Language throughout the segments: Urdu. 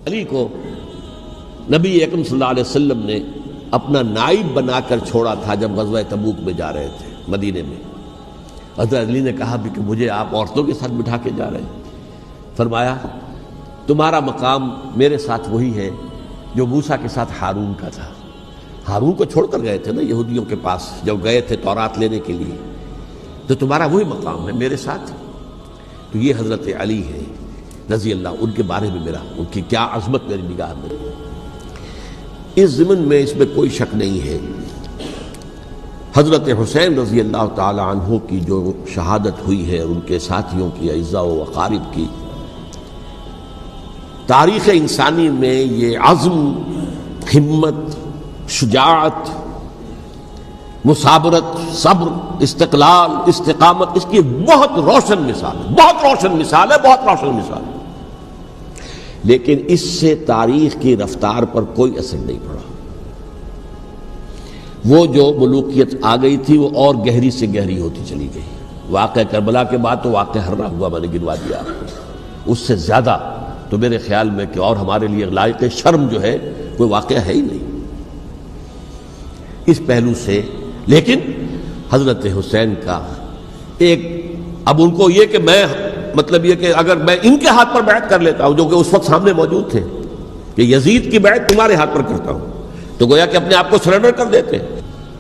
علی کو نبی اکرم صلی اللہ علیہ وسلم نے اپنا نائب بنا کر چھوڑا تھا جب غزوہ تبوک میں جا رہے تھے مدینے میں۔ حضرت علی نے کہا بھی کہ مجھے آپ عورتوں کے ساتھ بٹھا کے جا رہے ہیں۔ فرمایا تمہارا مقام میرے ساتھ وہی ہے جو موسیٰ کے ساتھ ہارون کا تھا۔ ہارون کو چھوڑ کر گئے تھے نا یہودیوں کے پاس جب گئے تھے تورات لینے کے لیے، تو تمہارا وہی مقام ہے میرے ساتھ۔ تو یہ حضرت علی ہے رضی اللہ، ان کے بارے میں ان کی کیا عظمت میری نگاہ میں، اس ضمن میں اس میں کوئی شک نہیں ہے۔ حضرت حسین رضی اللہ تعالی عنہ کی جو شہادت ہوئی ہے، ان کے ساتھیوں کی، اعزاء و اقارب کی، تاریخ انسانی میں یہ عزم، ہمت، شجاعت، مثابرت، صبر، استقلال، استقامت، اس کی بہت روشن مثال ہے، بہت روشن مثال ہے، بہت روشن مثال ہے۔ لیکن اس سے تاریخ کی رفتار پر کوئی اثر نہیں پڑا۔ وہ جو ملوکیت آ گئی تھی وہ اور گہری سے گہری ہوتی چلی گئی۔ واقعہ کربلا کے بعد تو واقعہ ہررا ہوا میں نے گنوا دیا آپ کو، اس سے زیادہ تو میرے خیال میں کہ اور ہمارے لیے لائق شرم جو ہے کوئی واقعہ ہے ہی نہیں اس پہلو سے۔ لیکن حضرت حسین کا ایک، اب ان کو یہ کہ میں مطلب یہ کہ اگر میں ان کے ہاتھ پر بیعت کر لیتا ہوں جو کہ اس وقت سامنے موجود تھے کہ یزید کی بیعت تمہارے ہاتھ پر کرتا ہوں، تو گویا کہ اپنے آپ کو سرنڈر کر دیتے،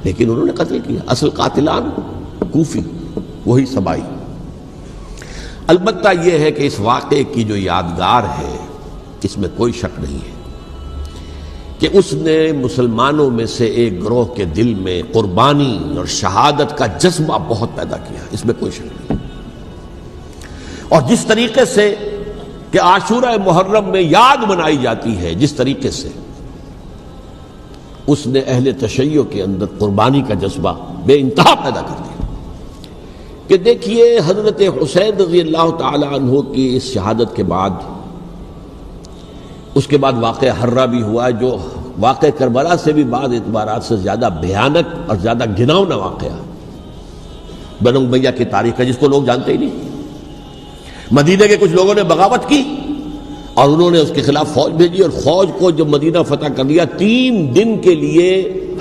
لیکن انہوں نے قتل کیا۔ اصل قاتلان کوفی، وہی سبائی۔ البتہ یہ ہے کہ اس واقعے کی جو یادگار ہے اس میں کوئی شک نہیں ہے کہ اس نے مسلمانوں میں سے ایک گروہ کے دل میں قربانی اور شہادت کا جذبہ بہت پیدا کیا، اس میں کوئی شک نہیں۔ اور جس طریقے سے کہ عاشورہ محرم میں یاد منائی جاتی ہے، جس طریقے سے اس نے اہل تشیع کے اندر قربانی کا جذبہ بے انتہا پیدا کر دیا کہ دیکھیے حضرت حسین رضی اللہ تعالی عنہ کی اس شہادت کے بعد، اس کے بعد واقعہ ہررا بھی ہوا جو واقعہ کربلا سے بھی بعض اعتبارات سے زیادہ بھیانک اور زیادہ گھناؤنا واقعہ بنو امیہ کی تاریخ ہے، جس کو لوگ جانتے ہی نہیں۔ مدینہ کے کچھ لوگوں نے بغاوت کی اور انہوں نے اس کے خلاف فوج بھیجی، اور فوج کو جب مدینہ فتح کر لیا 3 دن کے لیے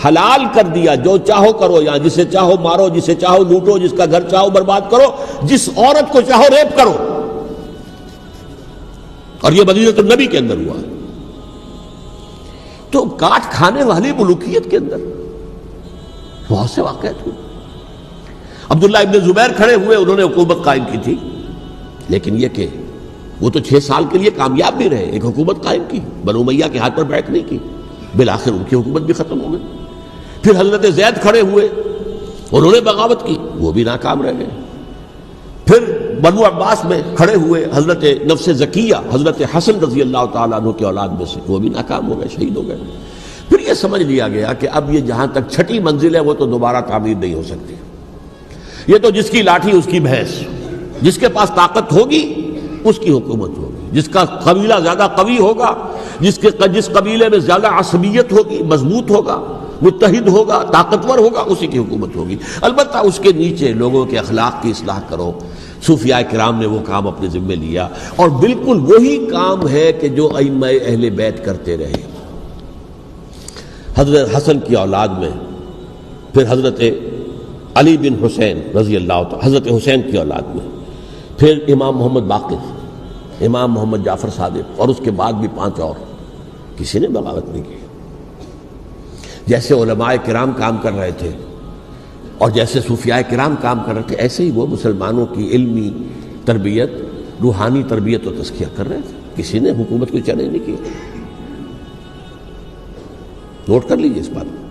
حلال کر دیا، جو چاہو کرو، یہاں جسے چاہو مارو، جسے چاہو لوٹو، جس کا گھر چاہو برباد کرو، جس عورت کو چاہو ریپ کرو۔ اور یہ مدینہ النبی کے اندر ہوا، تو کاٹ کھانے والی ملوکیت کے اندر بہت سے واقعات ہوئے۔ عبداللہ ابن زبیر کھڑے ہوئے، انہوں نے حکومت قائم کی تھی، لیکن یہ کہ وہ تو 6 سال کے لیے کامیاب بھی رہے، ایک حکومت قائم کی، بنو امیہ کے ہاتھ پر بیعت نہیں کی، بالآخر ان کی حکومت بھی ختم ہو گئی۔ پھر حضرت زید کھڑے ہوئے، انہوں نے بغاوت کی، وہ بھی ناکام رہ گئے۔ پھر بنو عباس میں کھڑے ہوئے حضرت نفس زکیہ، حضرت حسن رضی اللہ تعالیٰ عنہ کے اولاد میں سے، وہ بھی ناکام ہو گئے، شہید ہو گئے۔ پھر یہ سمجھ لیا گیا کہ اب یہ جہاں تک 6ٹھی منزل ہے وہ تو دوبارہ تعمیر نہیں ہو سکتی، یہ تو جس کی لاٹھی اس کی بھینس، جس کے پاس طاقت ہوگی اس کی حکومت ہوگی، جس کا قبیلہ زیادہ قوی ہوگا، جس قبیلے میں زیادہ عصبیت ہوگی، مضبوط ہوگا، متحد ہوگا، طاقتور ہوگا، اسی کی حکومت ہوگی۔ البتہ اس کے نیچے لوگوں کے اخلاق کی اصلاح کرو۔ صوفیاء کرام نے وہ کام اپنے ذمے لیا، اور بالکل وہی کام ہے کہ جو ائمہ اہل بیت کرتے رہے۔ حضرت حسن کی اولاد میں پھر حضرت علی بن حسین رضی اللہ تعالی، حضرت حسین کی اولاد میں پھر امام محمد باقر، امام محمد جعفر صادق، اور اس کے بعد بھی 5 اور، کسی نے بغاوت نہیں کی۔ جیسے علماء کرام کام کر رہے تھے اور جیسے صوفیاء کرام کام کر رہے تھے، ایسے ہی وہ مسلمانوں کی علمی تربیت، روحانی تربیت و تزکیہ کر رہے تھے، کسی نے حکومت کو چیلنج نہیں کیا۔ نوٹ کر لیجیے اس بات کو۔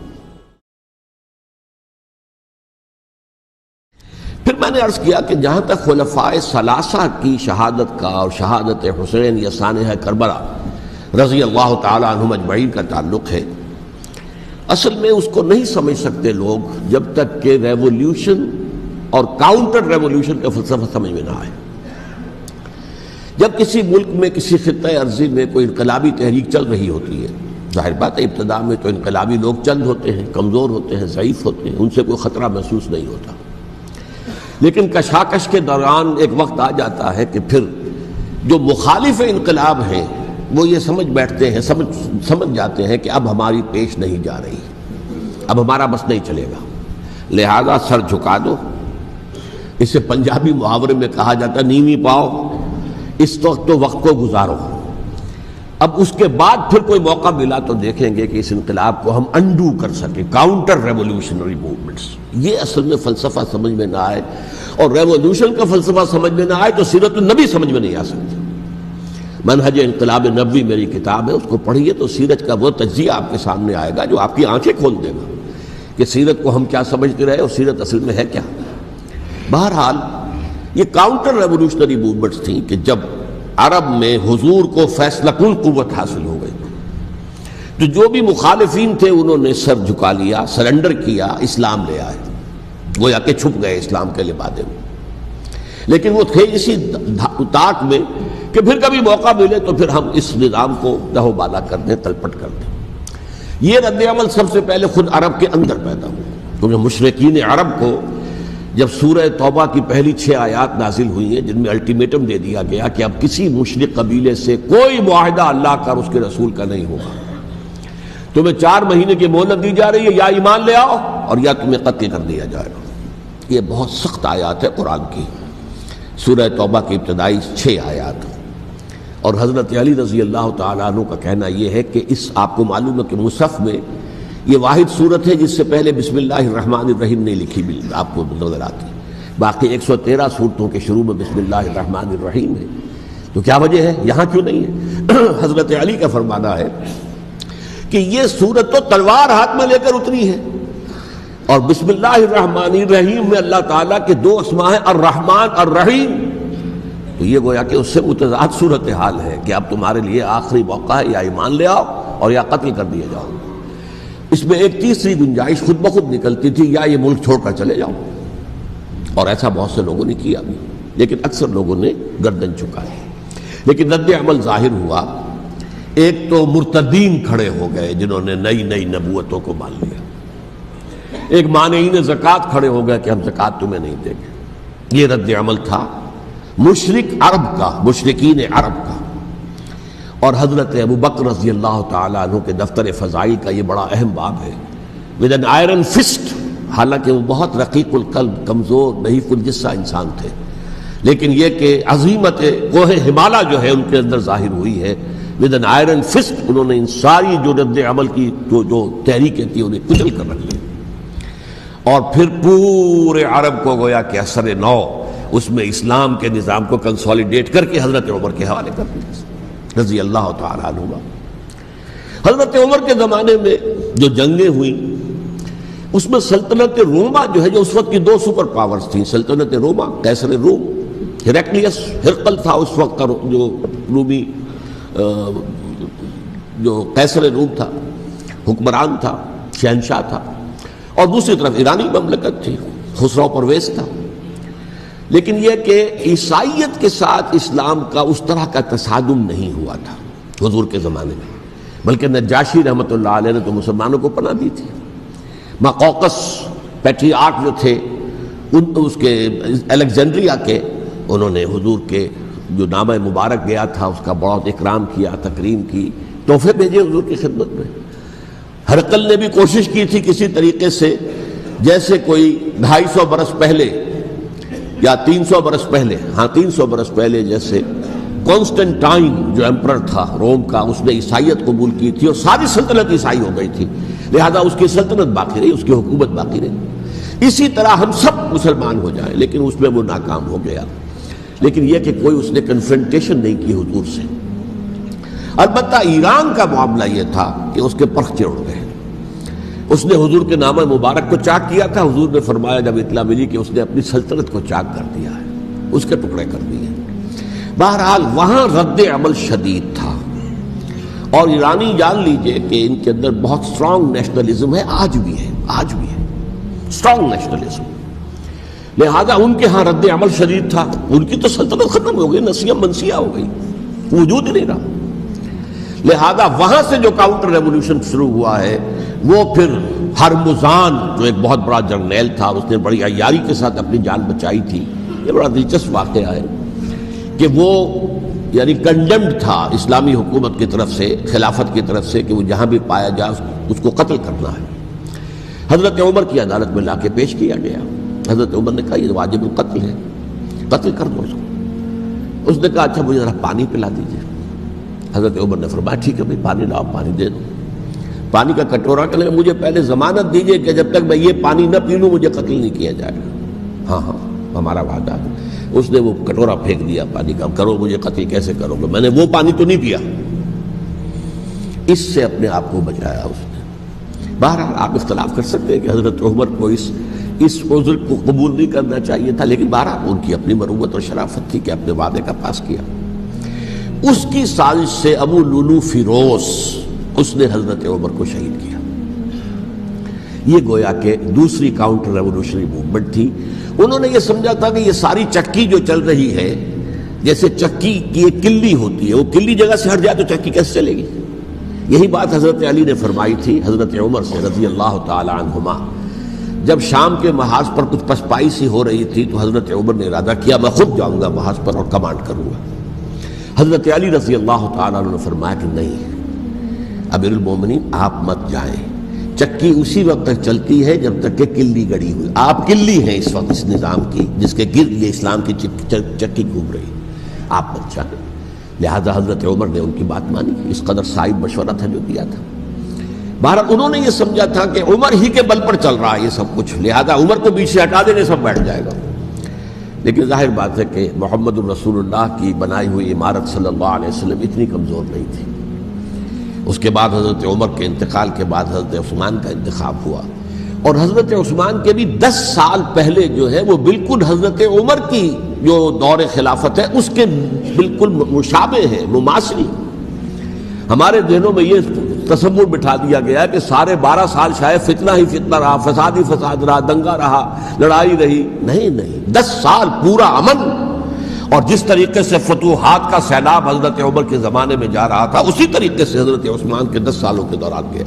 پھر میں نے عرض کیا کہ جہاں تک خلفاء ثلاثہ کی شہادت کا اور شہادت حسین یا سانحہ کربلا رضی اللہ تعالی عنہم اجمعین کا تعلق ہے، اصل میں اس کو نہیں سمجھ سکتے لوگ جب تک کہ ریولوشن اور کاؤنٹر ریولوشن کا فلسفہ سمجھ میں نہ آئے۔ جب کسی ملک میں، کسی خطہ ارضی میں کوئی انقلابی تحریک چل رہی ہوتی ہے، ظاہر بات ہے ابتدا میں تو انقلابی لوگ چند ہوتے ہیں، کمزور ہوتے ہیں، ضعیف ہوتے ہیں، ان سے کوئی خطرہ محسوس نہیں ہوتا، لیکن کشاکش کے دوران ایک وقت آ جاتا ہے کہ پھر جو مخالف انقلاب ہیں وہ یہ سمجھ بیٹھتے ہیں، سمجھ جاتے ہیں کہ اب ہماری پیش نہیں جا رہی، اب ہمارا بس نہیں چلے گا، لہذا سر جھکا دو۔ اسے پنجابی محاورے میں کہا جاتا ہے نیوی پاؤ، اس وقت تو وقت کو گزارو۔ اب اس کے بعد پھر کوئی موقع ملا تو دیکھیں گے کہ اس انقلاب کو ہم انڈو کر سکیں، کاؤنٹر ریولوشنری موومنٹس۔ یہ اصل میں فلسفہ سمجھ میں نہ آئے اور ریولوشن کا فلسفہ سمجھ میں نہ آئے تو سیرت النبی سمجھ میں نہیں آ سکتی۔ منہج انقلاب نبوی میری کتاب ہے، اس کو پڑھیے تو سیرت کا وہ تجزیہ آپ کے سامنے آئے گا جو آپ کی آنکھیں کھول دے گا کہ سیرت کو ہم کیا سمجھتے رہے اور سیرت اصل میں ہے کیا۔ بہرحال یہ کاؤنٹر ریولوشنری موومنٹس تھیں کہ جب عرب میں حضور کو فیصلہ کن قوت حاصل ہو گئی تو جو بھی مخالفین تھے انہوں نے سر جھکا لیا، سرنڈر کیا، اسلام لے آئے، گویا کہ چھپ گئے اسلام کے لبادے میں۔ لیکن وہ تھے اسی طاق میں کہ پھر کبھی موقع ملے تو پھر ہم اس نظام کو دہو بالا کر دیں، تلپٹ کر دیں۔ یہ رد عمل سب سے پہلے خود عرب کے اندر پیدا ہوا، کیونکہ مشرکین عرب کو جب سورہ توبہ کی پہلی 6 آیات نازل ہوئی ہیں جن میں الٹیمیٹم دے دیا گیا کہ اب کسی مشرک قبیلے سے کوئی معاہدہ اللہ کا اور اس کے رسول کا نہیں ہوگا، تمہیں 4 مہینے کی مہلت دی جا رہی ہے، یا ایمان لے آؤ اور یا تمہیں قتل کر دیا جائے گا۔ یہ بہت سخت آیات ہے قرآن کی، سورہ توبہ کی ابتدائی 6 آیات۔ اور حضرت علی رضی اللہ تعالیٰ عنہ کا کہنا یہ ہے کہ اس آپ کو معلوم ہے کہ مصحف میں یہ واحد صورت ہے جس سے پہلے بسم اللہ الرحمن الرحیم نہیں لکھی آپ کو نظر آتی، باقی 113 صورتوں کے شروع میں بسم اللہ الرحمن الرحیم ہے۔ تو کیا وجہ ہے یہاں کیوں نہیں ہے؟ حضرت علی کا فرمانا ہے کہ یہ صورت تو تلوار ہاتھ میں لے کر اتری ہے، اور بسم اللہ الرحمن الرحیم میں اللہ تعالیٰ کے 2 اسماء ہیں، الرحمن الرحیم، تو یہ گویا کہ اس سے متضاد صورتحال ہے کہ اب تمہارے لیے آخری موقع ہے، یا ایمان لے آؤ اور یا قتل کر دیے جاؤ۔ اس میں ایک تیسری گنجائش خود بخود نکلتی تھی، یا یہ ملک چھوڑ کر چلے جاؤ، اور ایسا بہت سے لوگوں نے کیا بھی، لیکن اکثر لوگوں نے گردن چکائی۔ لیکن رد عمل ظاہر ہوا، ایک تو مرتدین کھڑے ہو گئے جنہوں نے نئی نبوتوں کو مان لیا، ایک مانعین زکوٰۃ کھڑے ہو گئے کہ ہم زکوٰۃ تمہیں نہیں دیں گے۔ یہ رد عمل تھا مشرک عرب کا، مشرکین عرب کا۔ اور حضرت ابو بکر رضی اللہ تعالیٰ عنہ کے دفتر فضائل کا یہ بڑا اہم باب ہے، ود این آئرن فسٹ، حالانکہ وہ بہت رقیق القلب، کمزور، نحیف الجثہ انسان تھے، لیکن یہ کہ عظیمت کوہ ہمالیہ جو ہے ان کے اندر ظاہر ہوئی ہے، ود این آئرن فسٹ انہوں نے ان ساری جو رد عمل کی جو تحریکیں تھیں انہیں کچل کر رکھ دیا، اور پھر پورے عرب کو گویا کہ اثر نو اس میں اسلام کے نظام کو کنسولیڈیٹ کر کے حضرت عمر کے حوالے کر دیا رضی اللہ تعالیٰ عنہ۔ حضرت عمر کے زمانے میں جو جنگیں ہوئیں اس میں سلطنت روما جو ہے، جو اس وقت کی 2 سپر پاورز تھیں، سلطنت روما، قیصر روم، ہیرکلیس، ہرقل تھا اس وقت کا جو رومی جو قیصر روم تھا، حکمران تھا، شہنشاہ تھا، اور دوسری طرف ایرانی مملکت تھی، خسرو پرویز تھا۔ لیکن یہ کہ عیسائیت کے ساتھ اسلام کا اس طرح کا تصادم نہیں ہوا تھا حضور کے زمانے میں، بلکہ نجاشی رحمۃ اللہ علیہ نے تو مسلمانوں کو پناہ دی تھی۔ مقوقس پیٹریارک جو تھے اس کے الیگزینڈریا کے، انہوں نے حضور کے جو نامہ مبارک گیا تھا اس کا بہت اکرام کیا، تکریم کی، تحفے بھیجے حضور کی خدمت میں۔ ہرقل نے بھی کوشش کی تھی کسی طریقے سے، جیسے کوئی 250 برس پہلے یا 300 برس پہلے، 300 برس پہلے جیسے کانسٹنٹائن جو ایمپرر تھا روم کا، اس نے عیسائیت قبول کی تھی اور ساری سلطنت عیسائی ہو گئی تھی، لہذا اس کی سلطنت باقی رہی، اس کی حکومت باقی رہی۔ اسی طرح ہم سب مسلمان ہو جائیں، لیکن اس میں وہ ناکام ہو گیا۔ لیکن یہ کہ کوئی اس نے کنفرنٹیشن نہیں کی حضور سے۔ البتہ ایران کا معاملہ یہ تھا کہ اس کے پرخچے اڑ گئے، اس نے حضور کے نامہ مبارک کو چاک کیا تھا، حضور نے فرمایا جب اطلاع ملی کہ اس نے اپنی سلطنت کو چاک کر دیا ہے، اس کے ٹکڑے کر دیے۔ بہرحال وہاں رد عمل شدید تھا، اور ایرانی جان لیجئے کہ ان کے اندر بہت سٹرانگ نیشنلزم ہے، آج بھی ہے سٹرانگ نیشنلزم، لہذا ان کے ہاں رد عمل شدید تھا۔ ان کی تو سلطنت ختم ہو گئی، نسیہ منسیہ ہو گئی، وجود ہی نہیں رہا۔ لہذا وہاں سے جو کاؤنٹر ریولوشن شروع ہوا ہے وہ پھر ہرمزان جو ایک بہت بڑا جرنیل تھا، اس نے بڑی عیاری کے ساتھ اپنی جان بچائی تھی۔ یہ بڑا دلچسپ واقعہ ہے کہ وہ یعنی کنڈمڈ تھا اسلامی حکومت کی طرف سے، خلافت کی طرف سے، کہ وہ جہاں بھی پایا جائے اس کو قتل کرنا ہے۔ حضرت عمر کی عدالت میں لا کے پیش کیا گیا۔ حضرت عمر نے کہا یہ واجب القتل ہے، قتل کر دو اس کو۔ اس نے کہا اچھا مجھے ذرا پانی پلا دیجیے۔ حضرت عمر نے فرمایا ٹھیک ہے بھائی پانی لاؤ، پانی دے دو۔ پانی کا کٹورا کہ مجھے پہلے ضمانت دیجیے کہ جب تک میں یہ پانی نہ پی لوں مجھے قتل نہیں کیا جائے گا۔ ہاں ہاں ہمارا وعدہ ہے۔ اس نے وہ کٹورا پھینک دیا پانی کا، کرو مجھے قتل کیسے کرو گے، میں نے وہ پانی تو نہیں پیا۔ اس سے اپنے آپ کو بچایا اس نے۔ بہرحال آپ اختلاف کر سکتے ہیں کہ حضرت عمر کو اس عذر کو قبول نہیں کرنا چاہیے تھا، لیکن بہرحال ان کی اپنی مروت اور شرافت تھی کہ اپنے وعدے کا پاس کیا۔ اس کی سازش سے ابو لولو فیروز اس نے حضرت عمر کو شہید کیا۔ یہ گویا کہ دوسری کاؤنٹر ریولوشنری موومنٹ تھی۔ انہوں نے یہ سمجھا تھا کہ یہ ساری چکی جو چل رہی ہے، جیسے چکی کی ایک کلی ہوتی ہے، وہ کلی جگہ سے ہٹ جائے تو چکی کیسے چلے گی؟ یہی بات حضرت علی نے فرمائی تھی حضرت عمر سے رضی اللہ تعالی عنہما۔ جب شام کے محاذ پر کچھ پسپائی سی ہو رہی تھی تو حضرت عمر نے ارادہ کیا میں خود جاؤں گا محاذ پر اور کمانڈ کروں گا۔ حضرت علی رضی اللہ تعالیٰ عنہ نے فرمایا کہ نہیں امیر المومنین آپ مت جائیں، چکی اسی وقت تک چلتی ہے جب تک کہ کلی گڑی ہوئی۔ آپ کلی ہیں اس وقت اس نظام کی جس کے گرد یہ اسلام کی چکی گھوم رہی، آپ مت جائیں۔ لہذا حضرت عمر نے ان کی بات مانی، اس قدر صائب مشورہ تھا جو دیا تھا۔ بہرحال انہوں نے یہ سمجھا تھا کہ عمر ہی کے بل پر چل رہا ہے یہ سب کچھ، لہذا عمر کو پیچھے ہٹا دینے سب بیٹھ جائے گا۔ لیکن ظاہر بات ہے کہ محمد الرسول اللہ کی بنائی ہوئی عمارت صلی اللہ علیہ وسلم اتنی کمزور نہیں تھی۔ اس کے بعد حضرت عمر کے انتقال کے بعد حضرت عثمان کا انتخاب ہوا، اور حضرت عثمان کے بھی 10 سال پہلے جو ہے وہ بالکل حضرت عمر کی جو دور خلافت ہے اس کے بالکل مشابہ ہے، مماثلی۔ ہمارے ذہنوں میں یہ تصور بٹھا دیا گیا ہے کہ سارے 12 سال شاید فتنہ ہی فتنہ رہا، فساد ہی فساد رہا، دنگا رہا، لڑائی رہی۔ نہیں، 10 سال پورا امن، اور جس طریقے سے فتوحات کا سیلاب حضرت عمر کے زمانے میں جا رہا تھا اسی طریقے سے حضرت عثمان کے 10 سالوں کے دوران گیا۔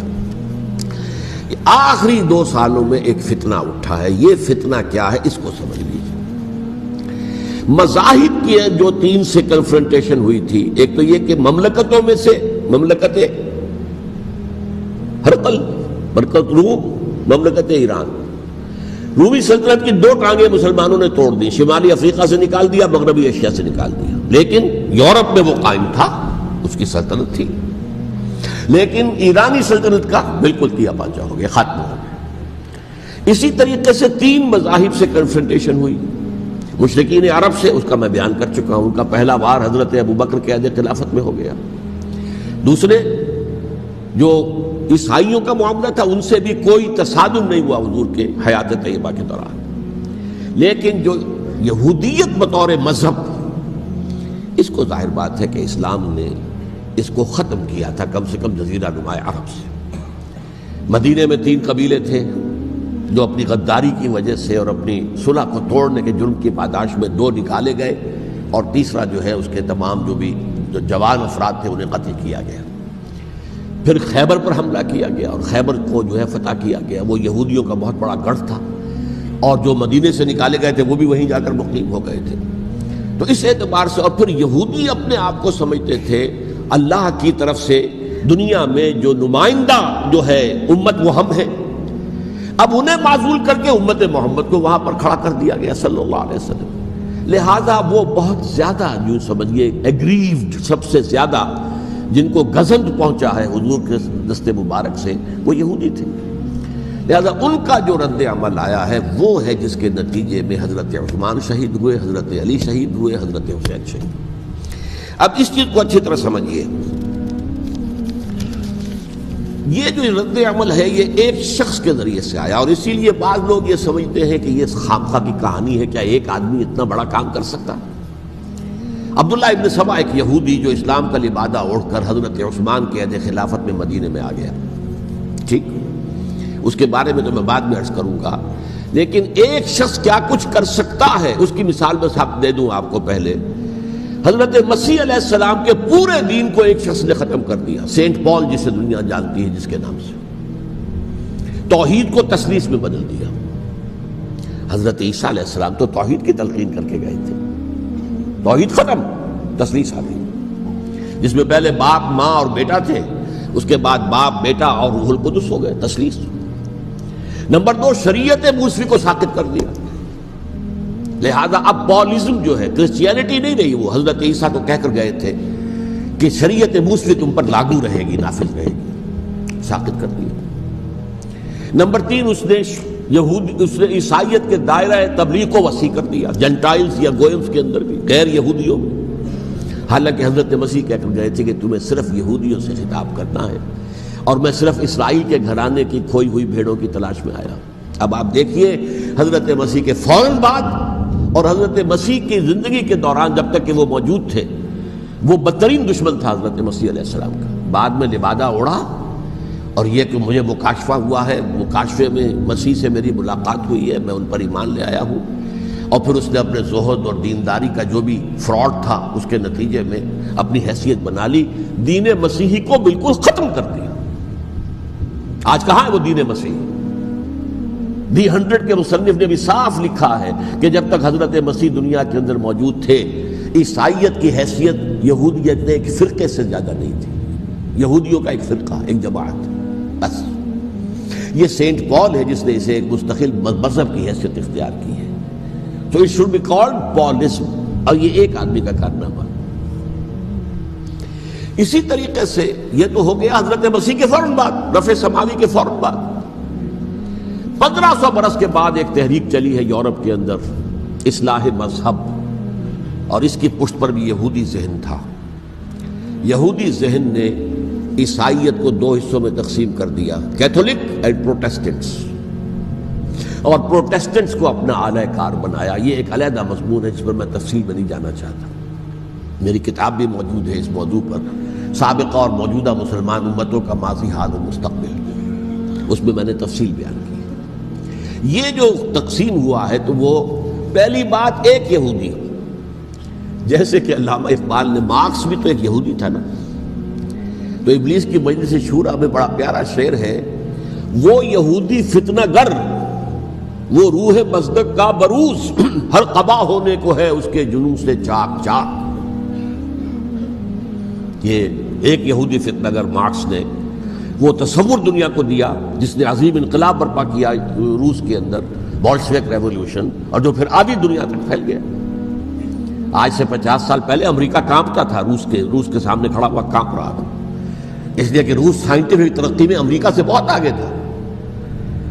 آخری 2 سالوں میں ایک فتنہ اٹھا ہے، یہ فتنہ کیا ہے اس کو سمجھ لیجیے۔ مذاہب کی جو 3 سے کنفرنٹیشن ہوئی تھی، ایک تو یہ کہ مملکتوں میں سے مملکت ہرقل، مملکت روم، مملکت ایران، رومی سلطنت کی 2 ٹانگیں مسلمانوں نے توڑ دی، شمالی افریقہ سے نکال دیا، مغربی ایشیا سے نکال دیا، لیکن یورپ میں وہ قائم تھا، اس کی سلطنت تھی، لیکن ایرانی سلطنت کا بالکل تیا پاچا ہو گیا، ختم ہو گیا۔ اسی طریقے سے 3 مذاہب سے کنفرنٹیشن ہوئی، مشرکین عرب سے، اس کا میں بیان کر چکا ہوں، ان کا پہلا وار حضرت ابوبکر کے عہد خلافت میں ہو گیا۔ دوسرے جو عیسائیوں کا معاملہ تھا ان سے بھی کوئی تصادم نہیں ہوا حضور کے حیات طیبہ کے دوران، لیکن جو یہودیت بطور مذہب، اس کو ظاہر بات ہے کہ اسلام نے اس کو ختم کیا تھا کم سے کم جزیرہ نما عرب سے۔ مدینے میں 3 قبیلے تھے جو اپنی غداری کی وجہ سے اور اپنی صلح کو توڑنے کے جرم کی پاداش میں 2 نکالے گئے، اور تیسرا جو ہے اس کے تمام جو جوان افراد تھے انہیں قتل کیا گیا۔ پھر خیبر پر حملہ کیا گیا اور خیبر کو جو ہے فتح کیا گیا، وہ یہودیوں کا بہت بڑا گڑھ تھا، اور جو مدینے سے نکالے گئے تھے وہ بھی وہیں جا کر مقیم ہو گئے تھے۔ تو اس اعتبار سے، اور پھر یہودی اپنے آپ کو سمجھتے تھے اللہ کی طرف سے دنیا میں جو نمائندہ جو ہے امت وہ ہم ہیں، اب انہیں معزول کر کے امت محمد کو وہاں پر کھڑا کر دیا گیا صلی اللہ علیہ وسلم۔ لہذا وہ بہت زیادہ جو سمجھیے ایگریوڈ، سب سے زیادہ جن کو گزند پہنچا ہے حضور کے دست مبارک سے، وہ یہودی تھے۔ لہذا ان کا جو رد عمل آیا ہے وہ ہے جس کے نتیجے میں حضرت عثمان شہید ہوئے، حضرت علی شہید ہوئے، حضرت حسین شہید۔ اب اس چیز کو اچھی طرح سمجھیے، یہ جو رد عمل ہے یہ ایک شخص کے ذریعے سے آیا، اور اسی لیے بعض لوگ یہ سمجھتے ہیں کہ یہ خامخواہ کی کہانی ہے، کیا ایک آدمی اتنا بڑا کام کر سکتا؟ عبداللہ ابن سبا ایک یہودی جو اسلام کا لبادہ اوڑھ کر حضرت عثمان کے عہد خلافت میں مدینے میں آ گیا، ٹھیک، اس کے بارے میں تو میں بعد میں عرض کروں گا، لیکن ایک شخص کیا کچھ کر سکتا ہے اس کی مثال میں صاحب دے دوں آپ کو۔ پہلے حضرت مسیح علیہ السلام کے پورے دین کو ایک شخص نے ختم کر دیا، سینٹ پال جسے دنیا جانتی ہے جس کے نام سے، توحید کو تثلیث میں بدل دیا۔ حضرت عیسیٰ علیہ السلام تو توحید کی تلقین کر کے گئے تھے، توحید ختم، تثلیث آ گئی۔ جس میں پہلے باپ ماں اور بیٹا تھے، اس کے بعد باپ بیٹا اور روح القدس ہو گئے، تثلیث۔ نمبر 2، شریعت موسوی کو ساقط کر دیا، لہذا اب پالزم جو ہے، کرسچینٹی نہیں رہی، وہ حضرت عیسیٰ کو کہہ کر گئے تھے کہ شریعت موسوی تم پر لاگو رہے گی، نافذ رہے گی، ساقط کر دیا۔ نمبر 3، اس نے عیسائیت کے دائرہ تبلیغ کو وسیع کر دیا، جنٹائلز یا گوئمز کے اندر بھی، غیر یہودیوں میں، حالانکہ حضرت مسیح کہہ کر گئے تھے کہ تمہیں صرف یہودیوں سے خطاب کرنا ہے، اور میں صرف اسرائیل کے گھرانے کی کھوئی ہوئی بھیڑوں کی تلاش میں آیا۔ اب آپ دیکھیے حضرت مسیح کے فوراً بعد اور حضرت مسیح کی زندگی کے دوران جب تک کہ وہ موجود تھے، وہ بدترین دشمن تھا حضرت مسیح علیہ السلام کا۔ بعد میں لبادہ اڑا، اور یہ کہ مجھے مکاشفہ ہوا ہے، مکاشفے میں مسیح سے میری ملاقات ہوئی ہے، میں ان پر ایمان لے آیا ہوں، اور پھر اس نے اپنے زہد اور دینداری کا جو بھی فراڈ تھا اس کے نتیجے میں اپنی حیثیت بنا لی، دین مسیحی کو بالکل ختم کر دیا۔ آج کہاں ہے وہ دین مسیحی؟ دی 100 کے مصنف نے بھی صاف لکھا ہے کہ جب تک حضرت مسیح دنیا کے اندر موجود تھے، عیسائیت کی حیثیت یہودیت نے ایک فرقے سے زیادہ نہیں تھی، یہودیوں کا ایک فرقہ، ایک جماعت، بس۔ یہ سینٹ پال ہے جس نے اسے ایک مستقل مذہب کی حیثیت اختیار کی ہے، تو it should be called Paulism، اور یہ ایک آدمی کا کارنامہ۔ اسی طریقے سے یہ تو ہو گیا حضرت مسیح کے فوراً بعد، رفع سماوی کے فوراً بعد۔ 1500 برس کے بعد ایک تحریک چلی ہے یورپ کے اندر، اصلاح مذہب، اور اس کی پشت پر بھی یہودی ذہن تھا۔ یہودی ذہن نے عیسائیت کو 2 حصوں میں تقسیم کر دیا، کیتھولک اینڈ پروٹیسٹنٹس، اور پروٹیسٹنٹس کو اپنا اعلی کار بنایا۔ یہ ایک علیحدہ مضمون ہے جس پر میں تفصیل میں نہیں جانا چاہتا، میری کتاب بھی موجود ہے اس موضوع پر، سابقہ اور موجودہ مسلمان امتوں کا ماضی، حال و مستقبل، اس میں نے تفصیل بیان کی۔ یہ جو تقسیم ہوا ہے تو وہ پہلی بات ایک یہودی، جیسے کہ علامہ اقبال نے، مارکس بھی تو ایک یہودی تھا نا، تو ابلیس کی مجلس شورا میں بڑا پیارا شعر ہے، وہ یہودی فتنہ گر، وہ روح مصدق کا بروز، ہر قبا ہونے کو ہے اس کے جنون سے چاک چاک۔ یہ ایک یہودی فتنہ گر مارکس نے وہ تصور دنیا کو دیا جس نے عظیم انقلاب برپا کیا روس کے اندر، بولشوک ریولوشن، اور جو پھر آدھی دنیا تک پھیل گیا۔ آج سے 50 سال پہلے امریکہ کانپتا تھا، روس کے سامنے کھڑا ہوا کانپ رہا تھا، اس لیے کہ روس سائنٹیفک ترقی میں امریکہ سے بہت آگے تھا،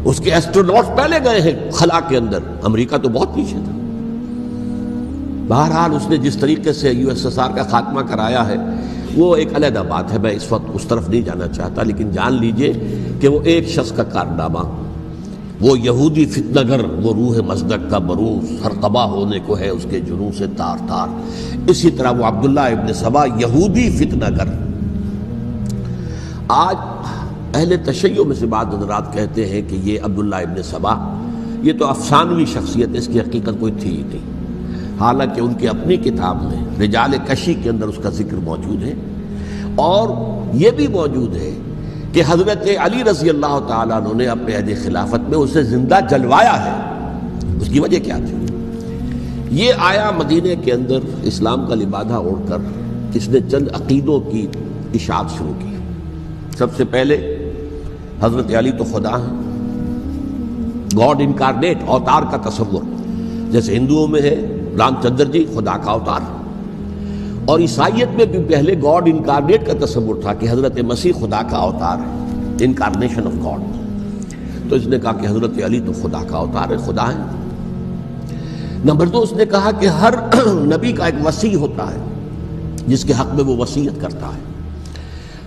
اس کے ایسٹروناٹس پہلے گئے ہیں خلا کے اندر، امریکہ تو بہت پیچھے تھا۔ بہرحال اس نے جس طریقے سے USSR کا خاتمہ کرایا ہے وہ ایک علیحدہ بات ہے، میں اس وقت اس طرف نہیں جانا چاہتا، لیکن جان لیجئے کہ وہ ایک شخص کا کارنامہ، وہ یہودی فتنہ گر، وہ روح مصدق کا بروز، ہر قبا ہونے کو ہے اس کے جنون سے تار تار۔ اسی طرح وہ عبداللہ ابن سبا، یہودی فتنہ گر۔ آج اہل تشیع میں سے بعض حضرات کہتے ہیں کہ یہ عبداللہ ابن سبا یہ تو افسانوی شخصیت ہے، اس کی حقیقت کوئی تھی ہی نہیں، حالانکہ ان کی اپنی کتاب میں رجال کشی کے اندر اس کا ذکر موجود ہے، اور یہ بھی موجود ہے کہ حضرت علی رضی اللہ تعالیٰ عنہ نے اپنے عہد خلافت میں اسے زندہ جلوایا ہے۔ اس کی وجہ کیا تھی؟ یہ آیا مدینے کے اندر اسلام کا لبادہ اوڑھ کر، اس نے چند عقیدوں کی اشاعت شروع کی۔ سب سے پہلے حضرت علی تو خدا ہیں، گاڈ انکارنیٹ، اوتار کا تصور، جیسے ہندوؤں میں ہے رام چندر جی خدا کا اوتار، اور عیسائیت میں بھی پہلے گاڈ انکارنیٹ کا تصور تھا کہ حضرت مسیح خدا کا اوتار ہے، انکارنیشن آف گاڈ۔ تو اس نے کہا کہ حضرت علی تو خدا کا اوتار ہے، خدا ہے۔ نمبر 2، اس نے کہا کہ ہر نبی کا ایک وصی ہوتا ہے جس کے حق میں وہ وصیت کرتا ہے،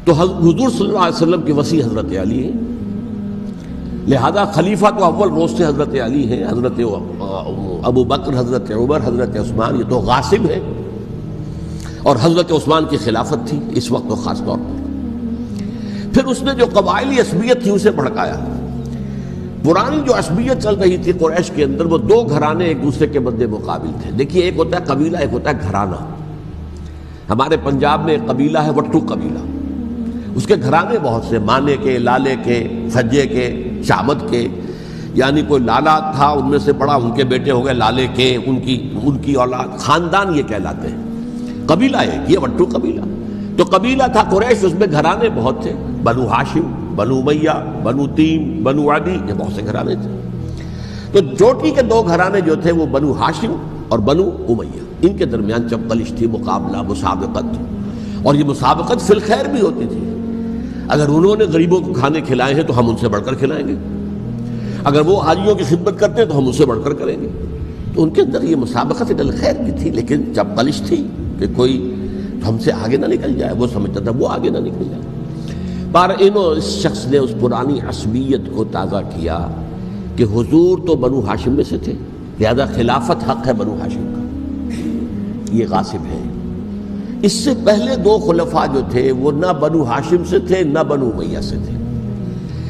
تو حضور صلی اللہ علیہ وسلم کے وصی حضرت علی ہیں، لہذا خلیفہ تو اول روز سے حضرت علی ہیں، حضرت ابو بکر، حضرت عمر، حضرت عثمان یہ تو غاصب ہے، اور حضرت عثمان کی خلافت تھی اس وقت تو خاص طور پر۔ پھر اس نے جو قبائلی عصبیت تھی اسے بھڑکایا۔ پرانی جو عصبیت چل رہی تھی قریش کے اندر، وہ 2 گھرانے ایک دوسرے کے مد مقابل تھے۔ دیکھیے، ایک ہوتا ہے قبیلہ، ایک ہوتا ہے گھرانہ۔ ہمارے پنجاب میں ایک قبیلہ ہے وٹو قبیلہ، اس کے گھرانے بہت سے، مانے کے، لالے کے، سجے کے، شامت کے، یعنی کوئی لالا تھا ان میں سے بڑا، ان کے بیٹے ہو گئے لالے کے، ان کی اولاد، خاندان یہ کہلاتے ہیں۔ قبیلہ ایک، یہ وٹو قبیلہ۔ تو تو قبیلہ تھا قریش، اس میں گھرانے بہت تھے، بنو ہاشم، بنو امیہ، بنو تیم، بنو عدی، یہ بہت سے گھرانے تھے۔ تو چوٹی کے دو گھرانے جو تھے وہ بنو ہاشم اور بنو امیہ، ان کے درمیان چپقلش تھی، مقابلہ، مسابقت، اور یہ مسابقت فی الخیر بھی ہوتی تھی۔ اگر انہوں نے غریبوں کو کھانے کھلائے ہیں تو ہم ان سے بڑھ کر کھلائیں گے، اگر وہ حاجیوں کی خدمت کرتے ہیں تو ہم ان سے بڑھ کر کریں گے۔ تو ان کے اندر یہ مسابقت فی الخیر بھی تھی، لیکن چپقلش تھی کہ کوئی ہم سے آگے نہ نکل جائے، وہ سمجھتا تھا وہ آگے نہ نکل جائے۔ پر اس شخص نے اس پرانی عصبیت کو تازہ کیا کہ حضور تو بنو ہاشم میں سے تھے، لہذا خلافت حق ہے بنو ہاشم کا، یہ غاصب ہے۔ اس سے پہلے دو خلفاء جو تھے وہ نہ بنو ہاشم سے تھے نہ بنو امیہ سے تھے۔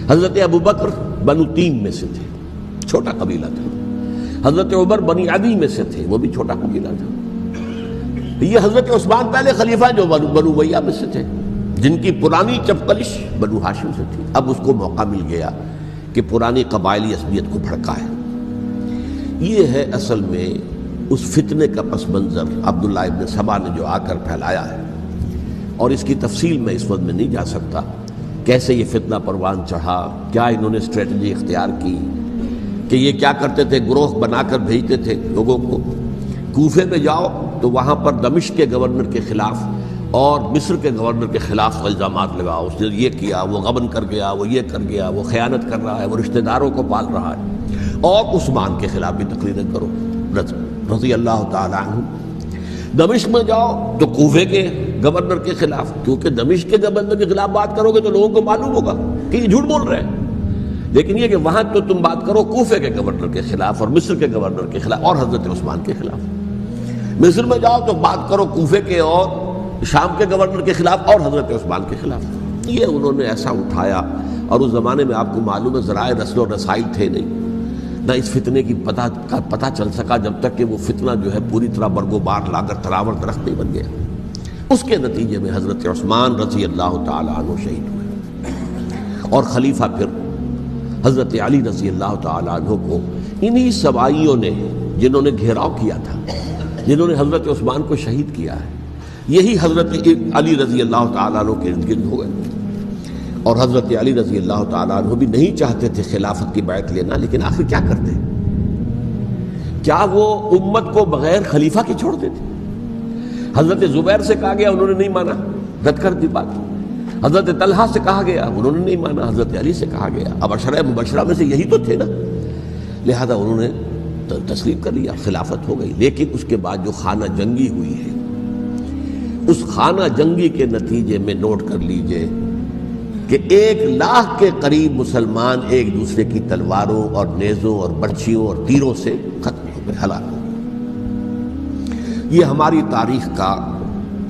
حضرت ابوبکر بنو تیم میں سے تھے، چھوٹا قبیلہ تھا۔ حضرت عمر بنی عدی میں سے تھے، وہ بھی چھوٹا قبیلہ تھا۔ یہ حضرت عثمان پہلے خلیفہ جو بنو امیہ میں سے تھے، جن کی پرانی چپقلش بنو ہاشم سے تھی۔ اب اس کو موقع مل گیا کہ پرانی قبائلی عصبیت کو بھڑکائے۔ یہ ہے اصل میں اس فتنے کا پس منظر عبداللہ ابن سبا نے جو آ کر پھیلایا ہے، اور اس کی تفصیل میں اس وقت میں نہیں جا سکتا، کیسے یہ فتنہ پروان چڑھا، کیا انہوں نے اسٹریٹجی اختیار کی، کہ یہ کیا کرتے تھے، گروہ بنا کر بھیجتے تھے لوگوں کو، کوفے میں جاؤ تو وہاں پر دمشق کے گورنر کے خلاف اور مصر کے گورنر کے خلاف الزامات لگاؤ، اس نے یہ کیا، وہ غبن کر گیا، وہ یہ کر گیا، وہ خیانت کر رہا ہے، وہ رشتہ داروں کو پال رہا ہے، اور عثمان کے خلاف بھی تقریریں کرو رضی اللہ تعالی عنہ۔ دمشق میں جاؤ تو کوفے کے گورنر کے خلاف، کیونکہ دمشق کے گورنر کے خلاف بات کرو گے تو لوگوں کو معلوم ہوگا کہ یہ جھوٹ بول رہے ہیں، لیکن یہ کہ وہاں تو تم بات کرو کوفے کے گورنر کے خلاف اور مصر کے گورنر کے خلاف اور حضرت عثمان کے خلاف۔ مصر میں جاؤ تو بات کرو کوفے کے اور شام کے گورنر کے خلاف اور حضرت عثمان کے خلاف۔ یہ انہوں نے ایسا اٹھایا، اور اس زمانے میں آپ کو معلوم ہے ذرائع رسل و رسائل تھے نہیں، نہ اس فتنے کی پتہ چل سکا جب تک کہ وہ فتنہ جو ہے پوری طرح برگ و بار لا کر تراور درخت نہیں بن گیا۔ اس کے نتیجے میں حضرت عثمان رضی اللہ تعالی عنہ شہید ہوئے، اور خلیفہ پھر حضرت علی رضی اللہ تعالی عنہ کو انہی سوائیوں نے، جنہوں نے گھیراؤ کیا تھا، جنہوں نے حضرت عثمان کو شہید کیا ہے، یہی حضرت علی رضی اللہ تعالیٰ عنہ کے ارد گرد ہو گئے۔ اور حضرت علی رضی اللہ تعالیٰ عنہ بھی نہیں چاہتے تھے خلافت کی بیعت لینا، لیکن آخر کیا کرتے؟ کیا وہ امت کو بغیر خلیفہ کے چھوڑ دیتے؟ حضرت زبیر سے کہا گیا، انہوں نے نہیں مانا، رد کر دی بات۔ حضرت طلحہ سے کہا گیا، انہوں نے نہیں مانا۔ حضرت علی سے کہا گیا، اب عشرہ مبشرہ میں سے یہی تو تھے نا، لہذا انہوں نے تسلیم کر لیا، خلافت ہو گئی۔ لیکن اس کے بعد جو خانہ جنگی ہوئی ہے، اس خانہ جنگی کے نتیجے میں نوٹ کر لیجئے کہ 1,00,000 کے قریب مسلمان ایک دوسرے کی تلواروں اور نیزوں اور برچھیوں اور تیروں سے ختم ہو گئے، ہلاک ہو گئے۔ یہ ہماری تاریخ کا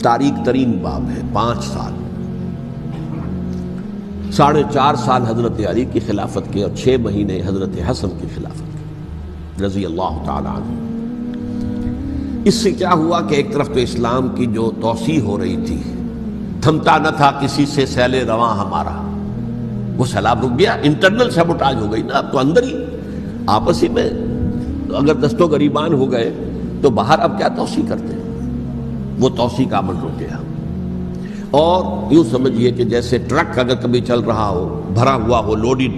تاریک ترین باب ہے۔ 5 سال، 4.5 سال حضرت علی کی خلافت کے، اور 6 مہینے حضرت حسن کی خلافت کے رضی اللہ تعالی عنہ۔ اس سے کیا ہوا کہ ایک طرف تو اسلام کی جو توسیع ہو رہی تھی، تھمتا نہ تھا کسی سے سیل رواں ہمارا، وہ سیلاب رک گیا، انٹرنل سیبوٹاج ہو گئی نا، اب تو اندر ہی آپس ہی میں اگر دست و گریبان ہو گئے تو باہر اب کیا توسیع کرتے ہیں، وہ توسیع کا عمل رک گیا۔ اور یوں سمجھیے کہ جیسے ٹرک اگر کبھی چل رہا ہو، بھرا ہوا ہو، لوڈڈ،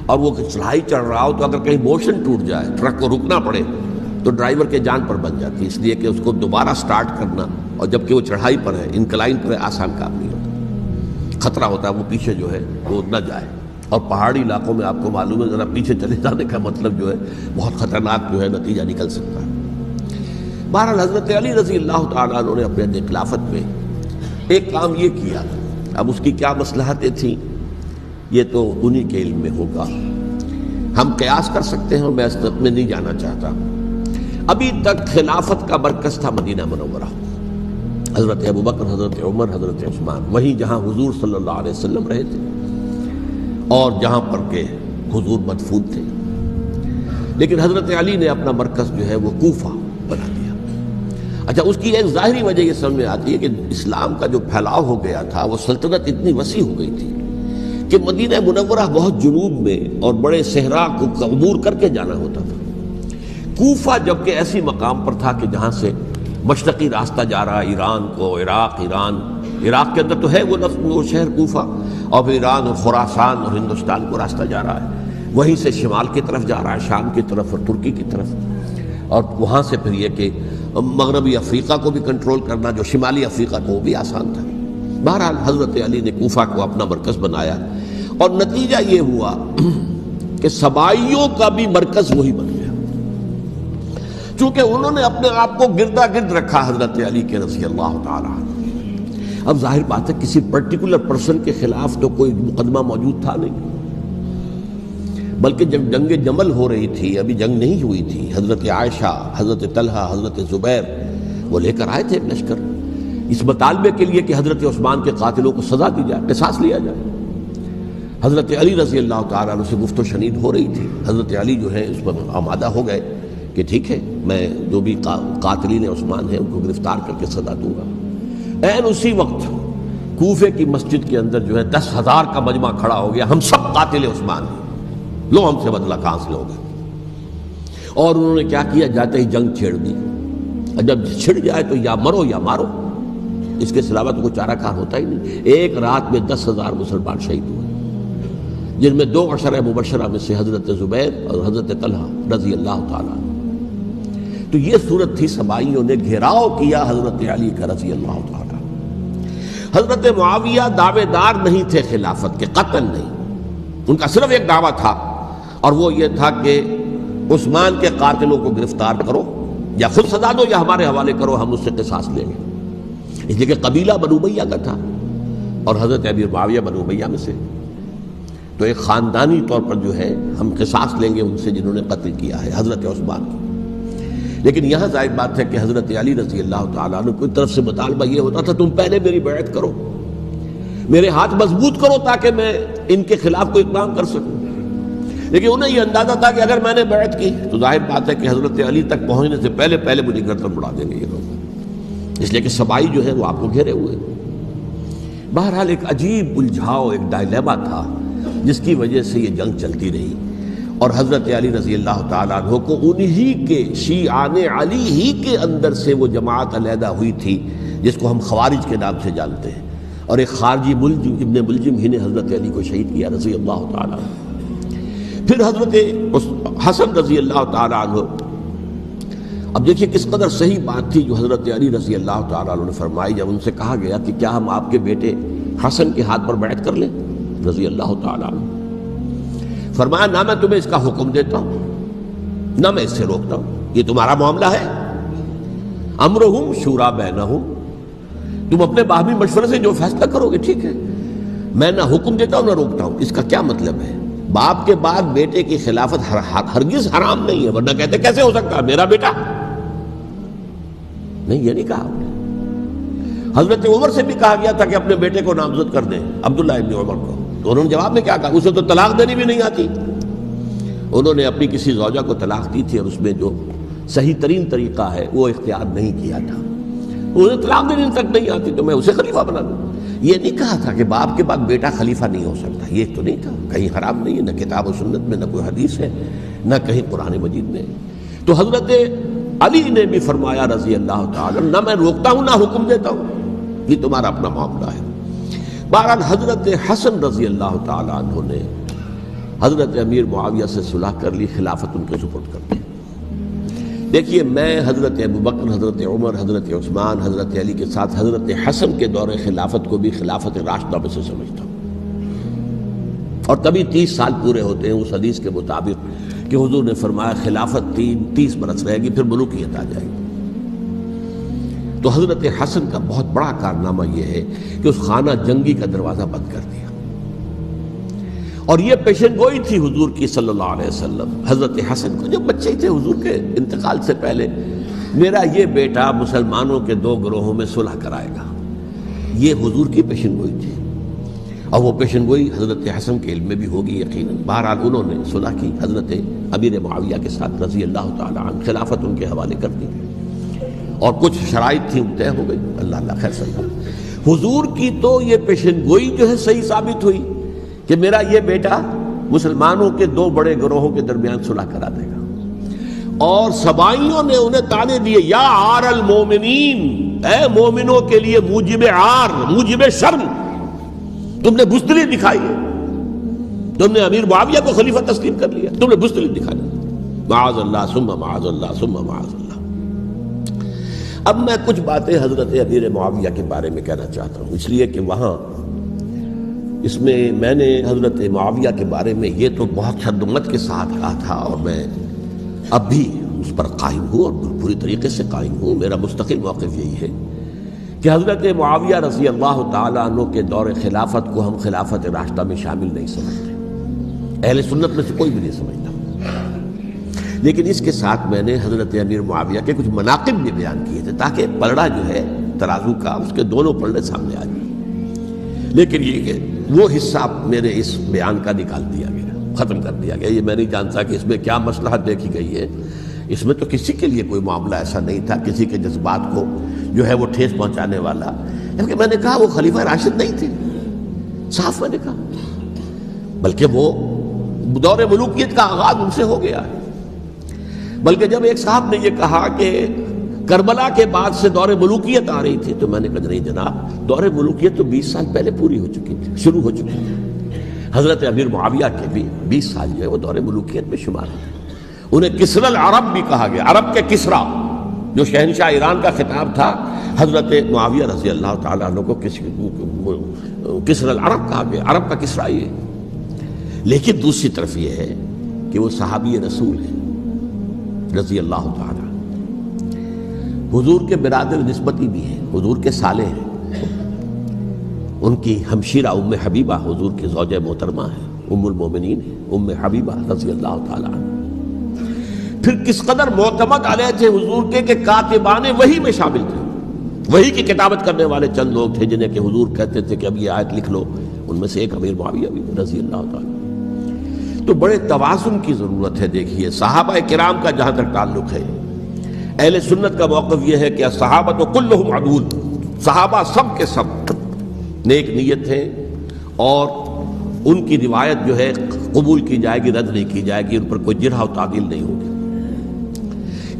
اور وہ چڑھائی چڑھ رہا ہو، تو اگر کہیں موشن ٹوٹ جائے، ٹرک کو رکنا پڑے، تو ڈرائیور کے جان پر بن جاتی، اس لیے کہ اس کو دوبارہ سٹارٹ کرنا، اور جبکہ وہ چڑھائی پر ہے، انکلائن پر ہے، آسان کام نہیں ہوتا، خطرہ ہوتا ہے وہ پیچھے جو ہے وہ نہ جائے۔ اور پہاڑی علاقوں میں آپ کو معلوم ہے ذرا پیچھے چلے جانے کا مطلب جو ہے بہت خطرناک جو ہے نتیجہ نکل سکتا ہے۔ بہرحال حضرت علی رضی اللہ تعالیٰ عنہ نے اپنے خلافت میں ایک کام یہ کیا، اب اس کی کیا مصلحتیں تھیں یہ تو انہی کے علم میں ہوگا، ہم قیاس کر سکتے ہیں، میں اس میں نہیں جانا چاہتا۔ ابھی تک خلافت کا مرکز تھا مدینہ منورہ، حضرت ابوبکر، حضرت عمر، حضرت عثمان، وہیں جہاں حضور صلی اللہ علیہ وسلم رہے تھے اور جہاں پر کہ حضور مدفون تھے۔ لیکن حضرت علی نے اپنا مرکز جو ہے وہ کوفہ بنا دیا۔ اچھا، اس کی ایک ظاہری وجہ یہ سمجھ میں آتی ہے کہ اسلام کا جو پھیلاؤ ہو گیا تھا، وہ سلطنت اتنی وسیع ہو گئی تھی کہ مدینہ منورہ بہت جنوب میں اور بڑے صحرا کو عبور کر کے جانا ہوتا تھا۔ کوفہ جبکہ ایسی مقام پر تھا کہ جہاں سے مشرقی راستہ جا رہا، ایران کو، عراق، ایران عراق کے اندر تو ہے وہ شہر کوفہ، اور پھر ایران اور خراسان اور ہندوستان کو راستہ جا رہا ہے، وہیں سے شمال کی طرف جا رہا ہے، شام کی طرف اور ترکی کی طرف، اور وہاں سے پھر یہ کہ مغربی افریقہ کو بھی کنٹرول کرنا، جو شمالی افریقہ کو وہ بھی آسان تھا۔ بہرحال حضرت علی نے کوفہ کو اپنا مرکز بنایا، اور نتیجہ یہ ہوا کہ سبائیوں کا بھی مرکز وہی بن گیا، چونکہ انہوں نے اپنے آپ کو گردا گرد رکھا حضرت علی کے رضی اللہ تعالیٰ عنہ۔ اب ظاہر بات ہے کسی پرٹیکولر پرسن کے خلاف تو کوئی مقدمہ موجود تھا نہیں، بلکہ جب جنگ جمل ہو رہی تھی، ابھی جنگ نہیں ہوئی تھی، حضرت عائشہ، حضرت طلحہ، حضرت زبیر وہ لے کر آئے تھے ایک لشکر اس مطالبے کے لیے کہ حضرت عثمان کے قاتلوں کو سزا دی جائے، قصاص لیا جائے۔ حضرت علی رضی اللہ تعالیٰ عنہ سے گفت و شنید ہو رہی تھی، حضرت علی جو ہے اس پر آمادہ ہو گئے کہ ٹھیک ہے، میں جو بھی قاتلین عثمان ہیں ان کو گرفتار کر کے سزا دوں گا۔ این اسی وقت کوفے کی مسجد کے اندر جو ہے 10,000 کا مجمع کھڑا ہو گیا، ہم سب قاتل عثمان ہیں، لو ہم سے بدلہ کہاں سے لوگے۔ اور انہوں نے کیا کیا، جاتے ہی جنگ چھیڑ دی، اور جب چھڑ جائے تو یا مرو یا مارو، اس کے علاوہ تو کوئی چارہ کار ہوتا ہی نہیں۔ ایک رات میں 10,000 مسلمان شہید ہوئے، جن میں 2 عشرہ مبشرہ میں سے حضرت زبیر اور حضرت طلحہ رضی اللہ تعالیٰ۔ تو یہ صورت تھی، سبائیوں نے گھیراؤ کیا حضرت علی کا رضی اللہ تعالیٰ۔ حضرت معاویہ دعوے دار نہیں تھے خلافت کے، قطعاً نہیں، ان کا صرف ایک دعویٰ تھا، اور وہ یہ تھا کہ عثمان کے قاتلوں کو گرفتار کرو، یا خود سزا دو یا ہمارے حوالے کرو، ہم اس سے قصاص لیں گے۔ اس لیے کہ قبیلہ بنو امیہ کا تھا، اور حضرت امیر معاویہ بنو امیہ میں سے، تو ایک خاندانی طور پر جو ہے ہم قصاص لیں گے ان سے جنہوں نے قتل کیا ہے حضرت عثمان کی۔ لیکن یہاں ظاہر بات ہے کہ حضرت علی رضی اللہ تعالیٰ عنہ کی طرف سے مطالبہ یہ ہوتا تھا، تم پہلے میری بیعت کرو، میرے ہاتھ مضبوط کرو تاکہ میں ان کے خلاف کوئی اقدام کر سکوں۔ لیکن انہیں یہ اندازہ تھا کہ اگر میں نے بیعت کی تو ظاہر بات ہے کہ حضرت علی تک پہنچنے سے پہلے پہلے مجھے گردن اڑا دیں گے یہ لوگ، اس لیے کہ سبائی جو ہے وہ آپ کو گھیرے ہوئے۔ بہرحال ایک عجیب الجھاؤ، ایک ڈائلیما تھا جس کی وجہ سے یہ جنگ چلتی رہی، اور حضرت علی رضی اللہ تعالیٰ عنہ کو انہی کے شیعان علی ہی کے اندر سے وہ جماعت علیحدہ ہوئی تھی جس کو ہم خوارج کے نام سے جانتے ہیں، اور ایک خارجی ملجم ابن ملجم ہی نے حضرت علی کو شہید کیا رضی اللہ تعالیٰ عنہ۔ پھر حضرت حسن رضی اللہ تعالیٰ عنہ، اب دیکھیے کس قدر صحیح بات تھی جو حضرت علی رضی اللہ تعالیٰ عنہ نے فرمائی جب ان سے کہا گیا کہ کیا ہم آپ کے بیٹے حسن کے ہاتھ پر بیعت کر لیں رضی اللہ تعالیٰ عنہ۔ فرمایا نہ میں تمہیں اس کا حکم دیتا ہوں نہ میں اس سے روکتا ہوں، یہ تمہارا معاملہ ہے، امرہم شورا بینہم، تم اپنے باہمی مشورے سے جو فیصلہ کرو گے ٹھیک ہے، میں نہ حکم دیتا ہوں نہ روکتا ہوں۔ اس کا کیا مطلب ہے؟ باپ کے بعد بیٹے کی خلافت ہرگز حرام نہیں ہے، ورنہ کہتے کیسے ہو سکتا ہے میرا بیٹا؟ نہیں، یہ نہیں کہا۔ حضرت عمر سے بھی کہا گیا تھا کہ اپنے بیٹے کو نامزد کر دیں، عبداللہ ابن عمر کو، تو انہوں نے جواب میں کیا کہا؟ اسے تو طلاق دینی بھی نہیں آتی۔ انہوں نے اپنی کسی زوجہ کو طلاق دی تھی، اور اس میں جو صحیح ترین طریقہ ہے وہ اختیار نہیں کیا تھا، انہیں طلاق دینی تک نہیں آتی تو میں اسے خلیفہ بنا دوں۔ یہ نہیں کہا تھا کہ باپ کے بعد بیٹا خلیفہ نہیں ہو سکتا، یہ تو نہیں تھا، کہیں حرام نہیں ہے، نہ کتاب و سنت میں، نہ کوئی حدیث ہے، نہ کہیں قرآن مجید میں۔ تو حضرت علی نے بھی فرمایا رضی اللہ تعالیٰ، نہ میں روکتا ہوں نہ حکم دیتا ہوں، یہ تمہارا اپنا معاملہ ہے۔ بہرحال حضرت حسن رضی اللہ تعالیٰ عنہ نے حضرت امیر معاویہ سے صلح کر لی، خلافت ان کے سپرد کر دی۔ دیکھیے میں حضرت ابوبکر، حضرت عمر، حضرت عثمان، حضرت علی کے ساتھ حضرت حسن کے دور خلافت کو بھی خلافت راشدہ میں سے سمجھتا ہوں، اور تبھی 30 سال پورے ہوتے ہیں اس حدیث کے مطابق کہ حضور نے فرمایا خلافت 30 برس رہے گی، پھر ملوکیت آ جائے گی۔ تو حضرت حسن کا بہت بڑا کارنامہ یہ ہے کہ اس خانہ جنگی کا دروازہ بند کر دیا، اور یہ پیشن گوئی تھی حضور کی صلی اللہ علیہ وسلم حضرت حسن کو، جب بچے ہی تھے حضور کے انتقال سے پہلے، میرا یہ بیٹا مسلمانوں کے 2 گروہوں میں صلح کرائے گا، یہ حضور کی پیشن گوئی تھی، اور وہ پیشن گوئی حضرت حسن کے علم میں بھی ہوگی یقیناً۔ بہرحال انہوں نے صلح کی حضرت امیر معاویہ کے ساتھ رضی اللہ تعالیٰ عنہ، خلافت ان کے حوالے کر دی، اور کچھ شرائط تھیں طے ہو گئی، اللہ خیر صلی اللہ۔ حضور کی تو یہ پیشن گوئی جو ہے صحیح ثابت ہوئی کہ میرا یہ بیٹا مسلمانوں کے 2 بڑے گروہوں کے درمیان صلح کرا دے گا، اور سبائیوں نے انہیں تانے دیے، یا عار المومنین، اے مومنوں کے لیے موجب عار، موجب شرم تم نے بزدلی دکھائی ہے، تم نے امیر معاویہ کو خلیفہ تسلیم کر لیا، تم نے بزدلی دکھائی، معاذ اللہ ثم معاذ اللہ ثم معاذ اللہ۔ اب میں کچھ باتیں حضرت امیر معاویہ کے بارے میں کہنا چاہتا ہوں، اس لیے کہ وہاں اس میں میں نے حضرت معاویہ کے بارے میں یہ تو بہت شدت کے ساتھ کہا تھا، اور میں اب بھی اس پر قائم ہوں اور پوری طریقے سے قائم ہوں۔ میرا مستقل موقف یہی ہے کہ حضرت معاویہ رضی اللہ تعالیٰ عنہ کے دور خلافت کو ہم خلافت راشدہ میں شامل نہیں سمجھتے، اہل سنت میں سے کوئی بھی نہیں سمجھتا، لیکن اس کے ساتھ میں نے حضرت امیر معاویہ کے کچھ مناقب بھی بیان کیے تھے تاکہ پلڑا جو ہے ترازو کا اس کے دونوں پلڑے سامنے آ جائیں۔ لیکن یہ کہ وہ حصہ میرے اس بیان کا نکال دیا گیا، ختم کر دیا گیا۔ یہ میں نہیں جانتا کہ اس میں کیا مصلحت دیکھی گئی ہے، اس میں تو کسی کے لیے کوئی معاملہ ایسا نہیں تھا کسی کے جذبات کو جو ہے وہ ٹھیس پہنچانے والا، کیونکہ میں نے کہا وہ خلیفہ راشد نہیں تھے، صاف میں نے کہا، بلکہ وہ دور ملوکیت کا آغاز ان سے ہو گیا ہے۔ بلکہ جب ایک صاحب نے یہ کہا کہ کربلا کے بعد سے دور ملوکیت آ رہی تھی، تو میں نے کہا نہیں جناب، دور ملوکیت تو 20 سال پہلے پوری ہو چکی تھی، شروع ہو چکی تھی۔ حضرت امیر معاویہ کے بھی 20 سال جو ہے وہ دور ملوکیت میں شمار ہیں۔ انہیں کسری العرب بھی کہا گیا، عرب کے کسریٰ، جو شہنشاہ ایران کا خطاب تھا، حضرت معاویہ رضی اللہ تعالیٰ عنہ کو کسری العرب کہا گیا، عرب کا کسریٰ یہ۔ لیکن دوسری طرف یہ ہے کہ وہ صحابی رسول ہیں رضی اللہ تعالیٰ، حضور کے برادر نسبتی بھی ہیں، حضور کے سالے ہیں، ان کی ہمشیرہ ام حبیبہ حضور کی زوجہ محترمہ ہیں، ام المومنین ہیں، ام حبیبہ رضی اللہ تعالیٰ عنہ۔ پھر کس قدر معتمد علیہ تھے حضور کے کہ کاتبان وحی میں شامل تھے، وحی کی کتابت کرنے والے چند لوگ تھے جنہیں کہ حضور کہتے تھے کہ اب یہ آیت لکھ لو، ان میں سے ایک امیر معاویہ بھی رضی اللہ تعالیٰ۔ تو بڑے توازن کی ضرورت ہے۔ دیکھیے صحابہ کرام کا جہاں تک تعلق ہے، اہل سنت کا موقف یہ ہے کہ صحابہ تو کلہم عدول، صحابہ سب کے سب نیک نیت ہیں، اور ان کی روایت جو ہے قبول کی جائے گی، رد نہیں کی جائے گی، ان پر کوئی جرح و تعدیل نہیں ہوگی،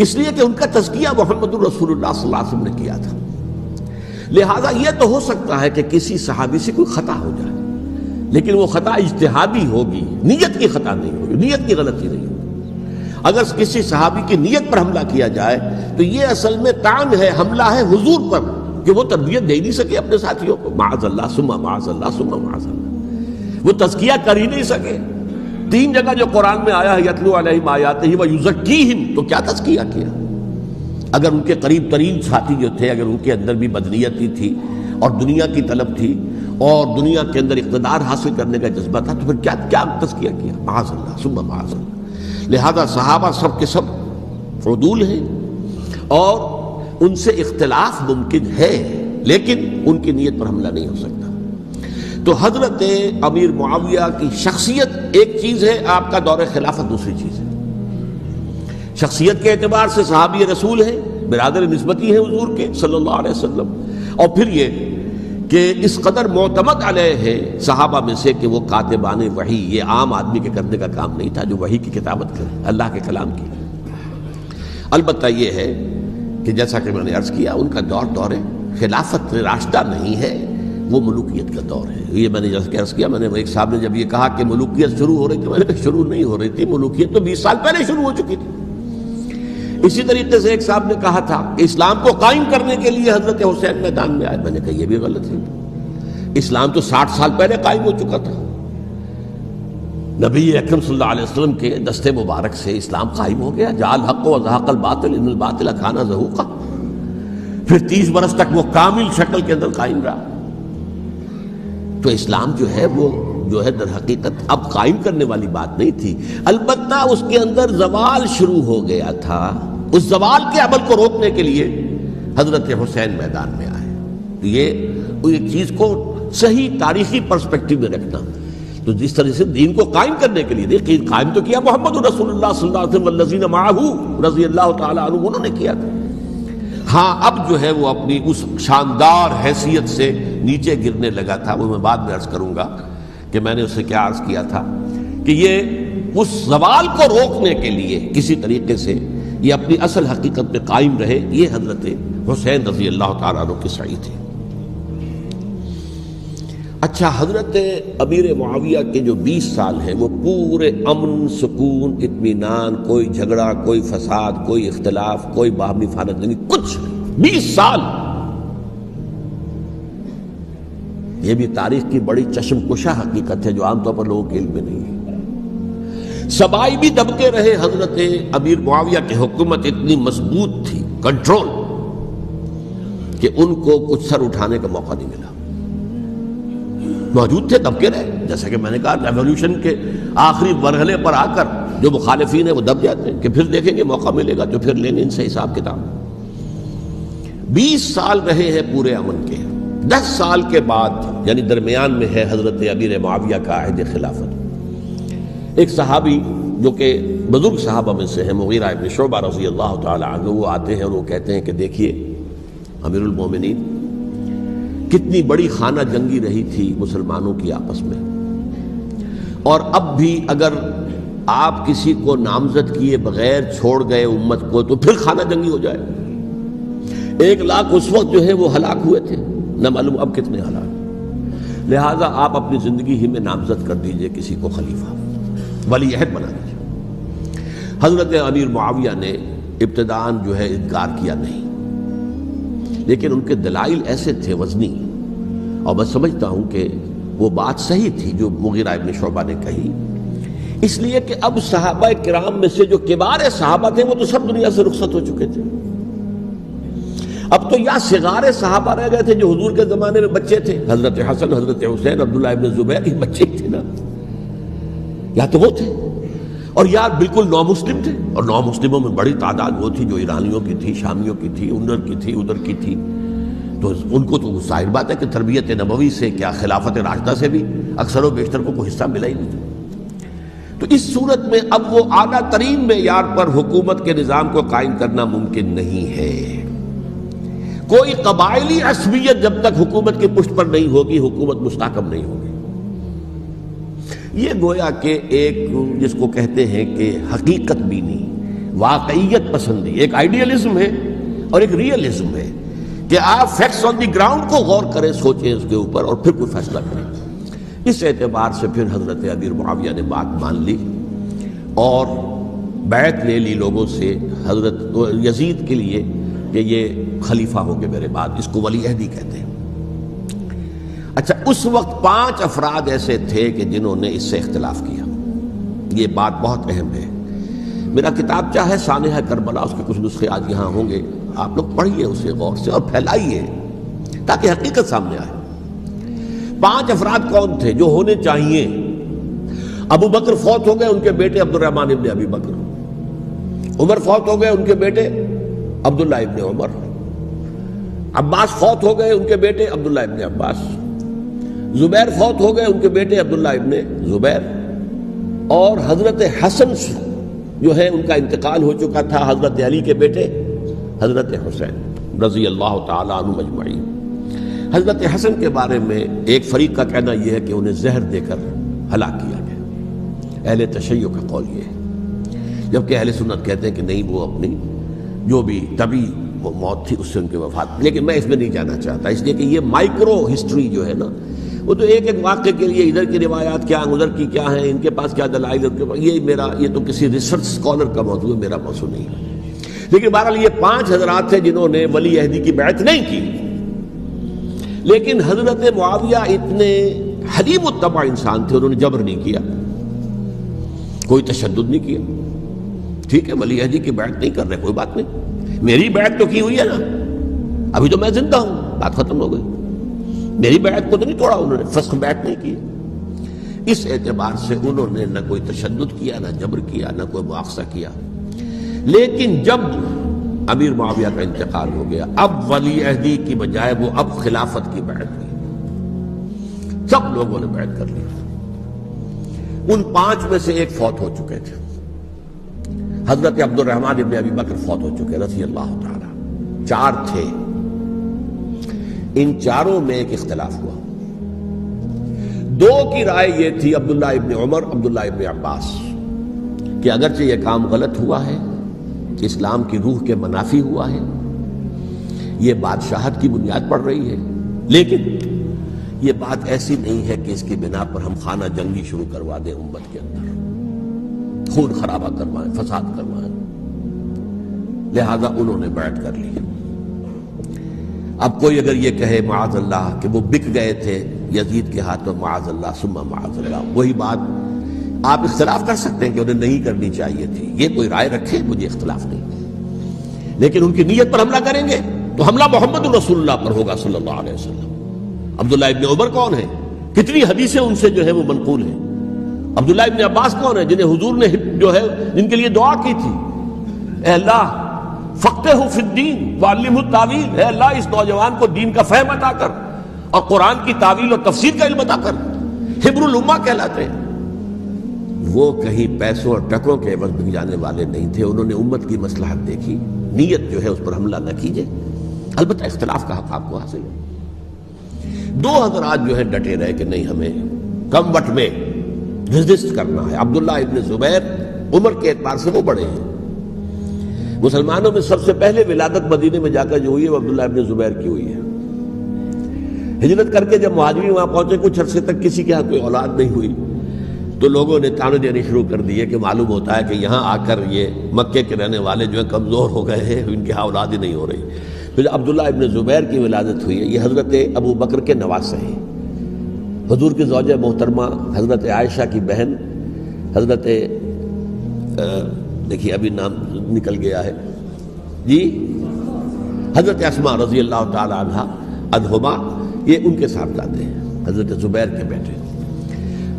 اس لیے کہ ان کا تزکیہ محمد الرسول اللہ صلی اللہ علیہ وسلم نے کیا تھا۔ لہٰذا یہ تو ہو سکتا ہے کہ کسی صحابی سے کوئی خطا ہو جائے، لیکن وہ خطا اجتہادی ہوگی، نیت کی خطا نہیں ہوگی، نیت کی غلطی نہیں ہوگی۔ اگر کسی صحابی کی نیت پر حملہ کیا جائے تو یہ اصل میں طعن ہے، حملہ ہے حضور پر کہ وہ تربیت دے ہی نہیں سکے اپنے ساتھیوں کو، معاذ اللہ ثم معاذ اللہ ثم معاذ اللہ، وہ تزکیہ کر ہی نہیں سکے۔ 3 جگہ جو قرآن میں آیا ہے یتلو علیہم آیاتہ ویزکیہم، تو کیا تزکیہ کیا؟ اگر ان کے قریب ترین ساتھی جو تھے، اگر ان کے اندر بھی بدنیتی تھی اور دنیا کی طلب تھی اور دنیا کے اندر اقتدار حاصل کرنے کا جذبہ تھا، تو پھر کیا تزکیہ کیا؟ معاذ اللہ ثم معاذ اللہ۔ لہذا صحابہ سب کے سب عدول ہیں، اور ان سے اختلاف ممکن ہے، لیکن ان کی نیت پر حملہ نہیں ہو سکتا۔ تو حضرت امیر معاویہ کی شخصیت ایک چیز ہے، آپ کا دور خلافت دوسری چیز ہے۔ شخصیت کے اعتبار سے صحابی رسول ہیں، برادر نسبتی ہیں حضور کے صلی اللہ علیہ وسلم، اور پھر یہ کہ اس قدر معتمد علیہ ہے صحابہ میں سے کہ وہ کاتبان وحی، یہ عام آدمی کے کرنے کا کام نہیں تھا جو وحی کی کتابت کرے، اللہ کے کلام کی۔ البتہ یہ ہے کہ جیسا کہ میں نے عرض کیا، ان کا دور خلافت راشدہ نہیں ہے، وہ ملوکیت کا دور ہے۔ یہ میں نے جیسا کہ عرض کیا، میں نے ایک صاحب نے جب یہ کہا کہ ملوکیت شروع ہو رہی تھی، میں نے کہا شروع نہیں ہو رہی تھی، ملوکیت تو 20 سال پہلے شروع ہو چکی تھی۔ اسی طریقے سے ایک صاحب نے کہا تھا کہ اسلام کو قائم کرنے کے لیے حضرت حسین میدان میں آئے، میں نے کہا یہ بھی غلط ہے، اسلام تو 60 سال پہلے قائم ہو چکا تھا، نبی اکرم صلی اللہ علیہ وسلم کے دستے مبارک سے اسلام قائم ہو گیا، جاء الحق وزهق الباطل ان الباطل کان زہوقا، پھر 30 برس تک وہ کامل شکل کے اندر قائم رہا۔ تو اسلام جو ہے وہ در حقیقت اب قائم کرنے والی بات نہیں تھی، البتہ اس کے اندر زوال شروع ہو گیا تھا، اس زوال کے عمل کو روکنے کے لیے حضرت حسین میدان میں آئے۔ تو یہ ایک چیز کو صحیح تاریخی پرسپیکٹو میں رکھنا، تو جس طرح سے دین کو قائم کرنے کے لیے دیکھیے قائم تو کیا محمد رسول اللہ صلی اللہ علیہ وسلم والذین معہ رضی اللہ تعالیٰ عنہ، انہوں نے کیا تھا۔ ہاں اب جو ہے وہ اپنی اس شاندار حیثیت سے نیچے گرنے لگا تھا، وہ میں بعد میں عرض کروں گا کہ میں نے اسے کیا عرض کیا تھا کہ یہ اس زوال کو روکنے کے لیے کسی طریقے سے یہ اپنی اصل حقیقت میں قائم رہے، یہ حضرت حسین رضی اللہ تعالیٰ عنہ کی سعی تھی۔ اچھا، حضرت امیر معاویہ کے جو 20 سال ہیں وہ پورے امن، سکون، اطمینان، کوئی جھگڑا، کوئی فساد، کوئی اختلاف، کوئی باہمی خانہ جنگی، کچھ نہیں، 20 سال۔ یہ بھی تاریخ کی بڑی چشم کشا حقیقت ہے جو عام طور پر لوگوں کے علم میں نہیں ہے۔ سبائی بھی دبکے رہے، حضرت امیر معاویہ کی حکومت اتنی مضبوط تھی، کنٹرول، کہ ان کو کچھ سر اٹھانے کا موقع نہیں ملا۔ موجود تھے، دبکے رہے، جیسا کہ میں نے کہا ریولوشن کے آخری مرحلے پر آ کر جو مخالفین ہیں وہ دب جاتے ہیں کہ پھر دیکھیں گے موقع ملے گا تو پھر لیں گے ان سے حساب کتاب۔ 20 سال رہے ہیں پورے امن کے۔ 10 سال کے بعد یعنی درمیان میں ہے حضرت امیر معاویہ کا عہد خلافت۔ ایک صحابی جو کہ بزرگ صحابہ میں سے ہیں، مغیرہ ابن شعبہ رضی اللہ تعالی عنہ، وہ آتے ہیں اور وہ کہتے ہیں کہ دیکھیے امیر المومنین، کتنی بڑی خانہ جنگی رہی تھی مسلمانوں کی آپس میں، اور اب بھی اگر آپ کسی کو نامزد کیے بغیر چھوڑ گئے امت کو تو پھر خانہ جنگی ہو جائے۔ 1 لاکھ اس وقت جو ہے وہ ہلاک ہوئے تھے، نہ معلوم اب کتنے ہلاک۔ لہٰذا آپ اپنی زندگی ہی میں نامزد کر دیجئے کسی کو خلیفہ، ولی عہد بنا دیجئے۔ حضرت امیر معاویہ نے ابتداءً جو ہے انکار کیا نہیں، لیکن ان کے دلائل ایسے تھے وزنی، اور میں سمجھتا ہوں کہ وہ بات صحیح تھی جو مغیرہ ابن شعبہ نے کہی، اس لیے کہ اب صحابہ کرام میں سے جو کبار صحابہ تھے وہ تو سب دنیا سے رخصت ہو چکے تھے۔ اب تو یا صغار صحابہ رہ گئے تھے جو حضور کے زمانے میں بچے تھے، حضرت حسن، حضرت حسین، عبداللہ ابن زبیر، یہ بچے ہی تھے نا، یا تو وہ تھے، اور یا بالکل نو مسلم تھے، اور نو مسلموں میں بڑی تعداد وہ تھی جو ایرانیوں کی تھی، شامیوں کی تھی، ادھر کی تھی، تو ان کو تو ظاہر بات ہے کہ تربیت نبوی سے کیا خلافت راشدہ سے بھی اکثر و بیشتر کو کوئی حصہ ملا ہی نہیں تھا۔ تو اس صورت میں اب وہ اعلیٰ ترین معیار پر حکومت کے نظام کو قائم کرنا ممکن نہیں ہے۔ کوئی قبائلی عصبیت جب تک حکومت کی پشت پر نہیں ہوگی، حکومت مستحکم نہیں ہوگی۔ یہ گویا کہ ایک جس کو کہتے ہیں کہ حقیقت بینی، واقعیت پسندی، ایک آئیڈیلزم ہے اور ایک ریئلزم ہے کہ آپ فیکٹس آن دی گراؤنڈ کو غور کریں، سوچیں اس کے اوپر اور پھر کوئی فیصلہ کریں۔ اس اعتبار سے پھر حضرت امیر معاویہ نے بات مان لی اور بیعت لے لی لوگوں سے حضرت یزید کے لیے کہ یہ خلیفہ ہوں گے میرے بعد، اس کو ولی عہدی کہتے ہیں۔ اچھا، اس وقت 5 افراد ایسے تھے کہ جنہوں نے اس سے اختلاف کیا، یہ بات بہت اہم ہے۔ میرا کتابچہ ہے سانحہ کربلا، اس کے کچھ نسخے آج یہاں ہوں گے، آپ لوگ پڑھیے اسے غور سے اور پھیلائیے تاکہ حقیقت سامنے آئے۔ 5 افراد کون تھے جو ہونے چاہیے؟ ابو بکر فوت ہو گئے، ان کے بیٹے عبد الرحمن ابن ابی بکر۔ عمر فوت ہو گئے، ان کے بیٹے عبداللہ ابن عمر۔ عباس فوت ہو گئے، ان کے بیٹے عبداللہ ابن عباس۔ زبیر فوت ہو گئے، ان کے بیٹے عبداللہ ابن زبیر۔ اور حضرت حسن جو ہے ان کا انتقال ہو چکا تھا، حضرت علی کے بیٹے حضرت حسین رضی اللہ تعالی عنہ اجمعین۔ حضرت حسن کے بارے میں ایک فریق کا کہنا یہ ہے کہ انہیں زہر دے کر ہلاک کیا گیا، اہل تشیع کا قول یہ ہے، جبکہ اہل سنت کہتے ہیں کہ نہیں، وہ اپنی جو بھی طبی موت تھی اس سے ان کے وفات۔ لیکن میں اس میں نہیں جانا چاہتا، اس لیے کہ یہ مائکرو ہسٹری جو ہے نا، وہ تو ایک ایک واقعے کے لیے ادھر کی روایات کیا، ادھر کی کیا ہیں، ان کے پاس کیا دلائل، یہ تو کسی ریسرچ اسکالر کا موضوع ہے، میرا موضوع نہیں ہے۔ لیکن بہرحال یہ 5 حضرات تھے جنہوں نے ولی عہدی کی بیعت نہیں کی، لیکن حضرت معاویہ اتنے حلیم الطبع انسان تھے، انہوں نے جبر نہیں کیا، کوئی تشدد نہیں کیا۔ ٹھیک ہے، ولی عہدی کی بیعت نہیں کر رہے، کوئی بات نہیں، میری بیعت تو کی ہوئی ہے نا، ابھی تو میں زندہ ہوں، بات ختم ہو گئی، میری بیعت کو تو نہیں توڑا انہوں نے، فسخ بیعت نہیں کی۔ اس اعتبار سے انہوں نے نہ کوئی تشدد کیا، نہ جبر کیا، نہ کوئی مواخذہ کیا۔ لیکن جب امیر معاویہ کا انتقال ہو گیا، اب ولی عہدی کی بجائے وہ اب خلافت کی بیعت ہوئی، سب لوگوں نے بیعت کر لی۔ ان 5 میں سے ایک فوت ہو چکے تھے، حضرت عبد الرحمن ابن ابی بکر فوت ہو چکے رضی اللہ تعالی۔ 4 تھے، ان 4 میں ایک اختلاف ہوا۔ 2 کی رائے یہ تھی، عبداللہ ابن عمر، عبداللہ ابن عباس، کہ اگرچہ یہ کام غلط ہوا ہے اسلام کی روح کے منافی ہوا ہے، یہ بادشاہت کی بنیاد پڑ رہی ہے، لیکن یہ بات ایسی نہیں ہے کہ اس کی بنا پر ہم خانہ جنگی شروع کروا دیں، امت کے اندر خون خرابہ کروائیں، فساد کروائیں۔ لہذا انہوں نے بیعت کر لی۔ اب کوئی اگر یہ کہے معاذ اللہ کہ وہ بک گئے تھے یزید کے ہاتھ میں، معاذ اللہ ثم معاذ اللہ، وہی بات آپ اختلاف کر سکتے ہیں کہ انہیں نہیں کرنی چاہیے تھی، یہ کوئی رائے رکھے، مجھے اختلاف نہیں، لیکن ان کی نیت پر حملہ کریں گے تو حملہ محمد رسول اللہ پر ہوگا صلی اللہ علیہ وسلم۔ عبداللہ ابن عمر کون ہیں؟ کتنی حدیثیں ان سے جو ہے وہ منقول ہیں۔ عبداللہ ابن عباس کون ہیں؟ جنہیں حضور نے جو ہے جن کے لیے دعا کی تھی، اے اللہ فقہہ فی الدین وعلمہ التاویل، اے اللہ اس نوجوان کو دین کا فہم عطا کر اور قرآن کی تعویل اور تفسیر کا علم عطا کر، حبر الامہ کہلاتے ہیں۔ وہ کہیں پیسوں اور ٹکوں کے عوض بک جانے والے نہیں تھے، انہوں نے امت کی مصلحت دیکھی، نیت جو ہے اس پر حملہ نہ کیجیے، البتہ اختلاف کا حق آپ کو حاصل ہے۔ دو حضرات جو ہے ڈٹے رہے کہ نہیں، ہمیں کم وقت میں ریزسٹ کرنا ہے۔ عبداللہ ابن زبیر عمر کے اعتبار سے وہ بڑے ہیں، مسلمانوں میں سب سے پہلے ولادت مدینے میں جا کر جو ہوئی ہے وہ عبداللہ ابن زبیر کی ہوئی ہے۔ ہجرت کر کے جب مہاجرین وہاں پہنچے، کچھ عرصے تک کسی کے ہاں کوئی اولاد نہیں ہوئی، تو لوگوں نے تانے دینے شروع کر دیے کہ معلوم ہوتا ہے کہ یہاں آ کر یہ مکے کے رہنے والے جو ہیں کمزور ہو گئے ہیں، ان کے ہاں اولاد ہی نہیں ہو رہی۔ پھر عبداللہ ابن زبیر کی ولادت ہوئی ہے، یہ حضرت ابو بکر کے نواسے ہیں، حضور کی زوجہ محترمہ حضرت عائشہ کی بہن، حضرت دیکھیے ابھی نام نکل گیا ہے جی، حضرت اسماء رضی اللہ تعالی عنہا عنہما، یہ ان کے صاحبزادے ہیں، حضرت زبیر کے بیٹے۔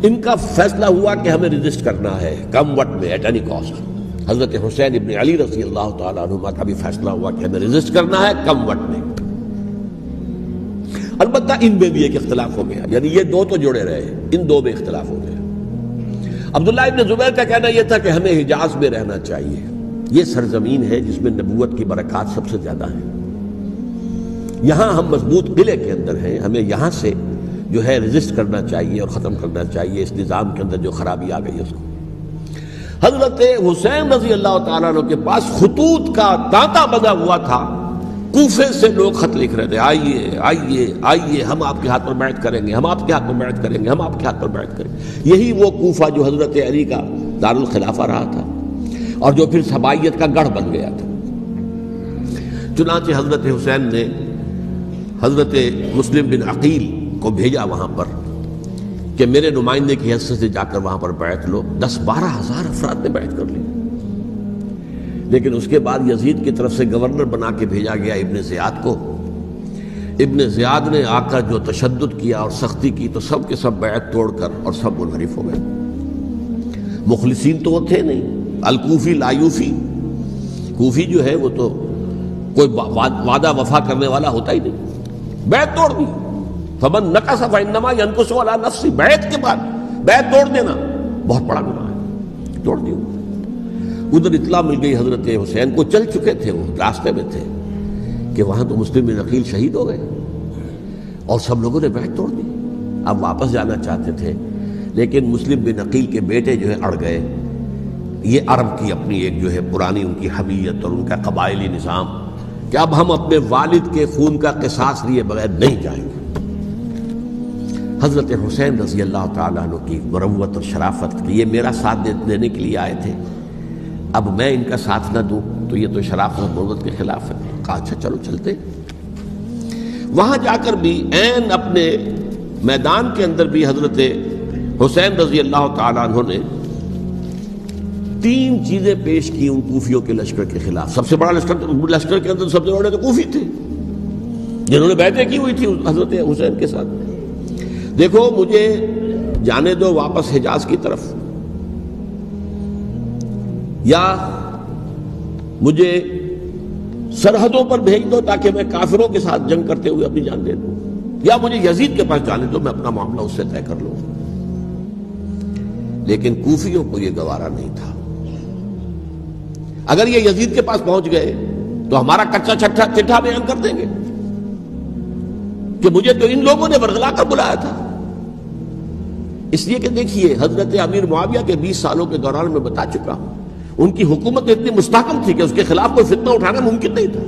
ان کا فیصلہ ہوا کہ ہمیں ریزسٹ کرنا ہے کم وقت میں، ایٹ اینی کاسٹ۔ حضرت حسین ابن علی رضی اللہ تعالی عنہما کا بھی فیصلہ ہوا کہ ہمیں ریزسٹ کرنا ہے کم وقت میں۔ البتہ ان میں بھی ایک اختلاف ہو گیا، یعنی یہ دو تو جڑے رہے، ان دو میں اختلاف ہو گیا۔ عبداللہ ابن زبیر کا کہنا یہ تھا کہ ہمیں حجاز میں رہنا چاہیے، یہ سرزمین ہے جس میں نبوت کی برکات سب سے زیادہ ہیں، یہاں ہم مضبوط قلعے کے اندر ہیں، ہمیں یہاں سے جو ہے ریزسٹ کرنا چاہیے اور ختم کرنا چاہیے اس نظام کے اندر جو خرابی آ گئی اس کو۔ حضرت حسین رضی اللہ تعالیٰ عنہ کے پاس خطوط کا تانتا بنا ہوا تھا، کوفے سے لوگ خط لکھ رہے تھے، آئیے آئیے آئیے، ہم آپ کے ہاتھ پر بیعت کریں گے، ہم آپ کے ہاتھ پر بیعت کریں گے، ہم آپ کے ہاتھ پر بیعت کریں گے۔ یہی وہ کوفہ جو حضرت علی کا دارالخلافہ رہا تھا اور جو پھر سبائیت کا گڑھ بن گیا تھا۔ چنانچہ حضرت حسین نے حضرت مسلم بن عقیل کو بھیجا وہاں پر کہ میرے نمائندے کی حیثیت سے جا کر وہاں پر بیعت لو۔ 10-12 ہزار افراد نے بیعت کر لی، لیکن اس کے بعد یزید کی طرف سے گورنر بنا کے بھیجا گیا ابن زیاد کو۔ ابن زیاد نے آ کر جو تشدد کیا اور سختی کی تو سب کے سب بیعت توڑ کر اور سب منحرف ہو گئے۔ مخلصین تو وہ تھے نہیں، الکوفی لایوفی، کوفی جو ہے وہ تو کوئی وعدہ وفا کرنے والا ہوتا ہی نہیں، بیعت توڑ دی۔ فمن نقص فانما ينقص على نفسه، بیعت کے بعد بیعت توڑ دینا بہت بڑا گناہ ہے، توڑ دی۔ ادھر اطلاع مل گئی حضرت حسین کو، چل چکے تھے وہ، راستے میں تھے کہ وہاں تو مسلم بن عقیل شہید ہو گئے اور سب لوگوں نے بیعت توڑ دی۔ اب واپس جانا چاہتے تھے، لیکن مسلم بن عقیل کے بیٹے جو ہے اڑ گئے۔ یہ عرب کی اپنی ایک جو ہے پرانی ان کی حمیت اور ان کا قبائلی نظام کہ اب ہم اپنے والد کے خون کا قصاص لیے بغیر نہیں جائیں گے۔ حضرت حسین رضی اللہ تعالیٰ عنہ کی مروت اور شرافت کہ یہ میرا ساتھ دینے کے لیے آئے تھے، اب میں ان کا ساتھ نہ دوں تو یہ تو شرافت اور مروت کے خلاف ہے۔ کہا اچھا چلو چلتے۔ وہاں جا کر بھی عین اپنے میدان کے اندر بھی حضرت حسین رضی اللہ تعالیٰ عنہ نے 3 چیزیں پیش کی ان کوفیوں کے لشکر کے خلاف۔ سب سے بڑا لشکر کے اندر سب سے بڑے تو کوفی تھے جنہوں نے بیعتیں کی ہوئی تھی حضرت حسین کے ساتھ۔ دیکھو مجھے جانے دو واپس حجاز کی طرف، یا مجھے سرحدوں پر بھیج دو تاکہ میں کافروں کے ساتھ جنگ کرتے ہوئے اپنی جان دے دوں، یا مجھے یزید کے پاس جانے دو، میں اپنا معاملہ اس سے طے کر لوں۔ لیکن کوفیوں کو یہ گوارا نہیں تھا۔ اگر یہ یزید کے پاس پہنچ گئے تو ہمارا کچا چٹھا بیان کر دیں گے کہ مجھے تو ان لوگوں نے ورغلا کر بلایا تھا۔ اس لیے کہ دیکھیے حضرت امیر معاویہ کے 20 سالوں کے دوران میں بتا چکا ہوں، ان کی حکومت اتنی مستحکم تھی کہ اس کے خلاف کوئی فتنہ اٹھانا ممکن نہیں تھا.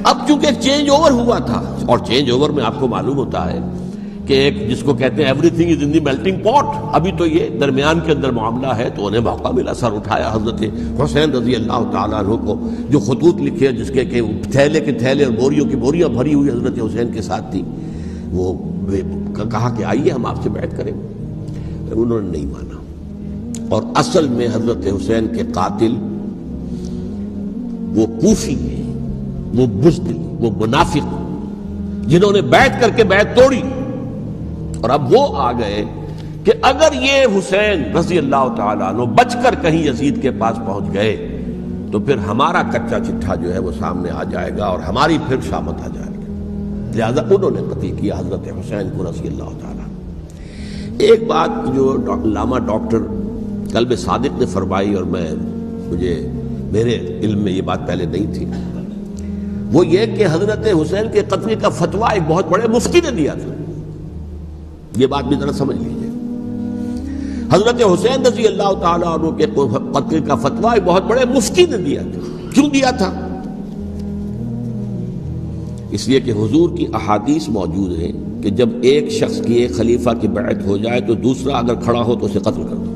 اب چونکہ ایک چینج اوور ہوا تھا، اور چینج اوور میں آپ کو معلوم ہوتا ہے کہ ایک جس کو کہتے ہیں every thing is in the melting پاٹ، ابھی تو یہ درمیان کے اندر معاملہ ہے، تو انہیں موقع ملا، سر اٹھایا حضرت حسین رضی اللہ تعالیٰ عنہ کو، جو خطوط لکھے جس کے کہ تھیلے کے تھیلے اور بوریوں کی بوریاں بھری ہوئی حضرت حسین کے ساتھ تھی، وہ کہا کہ آئیے ہم آپ سے بیعت کریں. انہوں نے نہیں مانا، اور اصل میں حضرت حسین کے قاتل وہ کوفی ہیں، وہ بزدل، وہ منافق، جنہوں نے بیعت کر کے بیعت توڑی. اور اب وہ آ گئے کہ اگر یہ حسین رضی اللہ تعالیٰ عنہ بچ کر کہیں یزید کے پاس پہنچ گئے تو پھر ہمارا کچا چٹھا جو ہے وہ سامنے آ جائے گا اور ہماری پھر شامت آ جائے گی. لہذا انہوں نے قتل کیا حضرت حسین کو رضی اللہ تعالیٰ. ایک بات جو علامہ ڈاکٹر قلب صادق نے فرمائی، اور میرے علم میں یہ بات پہلے نہیں تھی، وہ یہ کہ حضرت حسین کے قتل کا فتویٰ ایک بہت بڑے مفتی نے دیا تھا. یہ بات بھی ذرا سمجھ لیجیے. حضرت حسین رضی اللہ تعالیٰ عنہ کے قتل کا فتویٰ ایک بہت بڑے مفتی نے دیا تھا. کیوں دیا تھا؟ اس لیے کہ حضور کی احادیث موجود ہیں کہ جب ایک شخص کی ایک خلیفہ کی بیعت ہو جائے تو دوسرا اگر کھڑا ہو تو اسے قتل کر دو.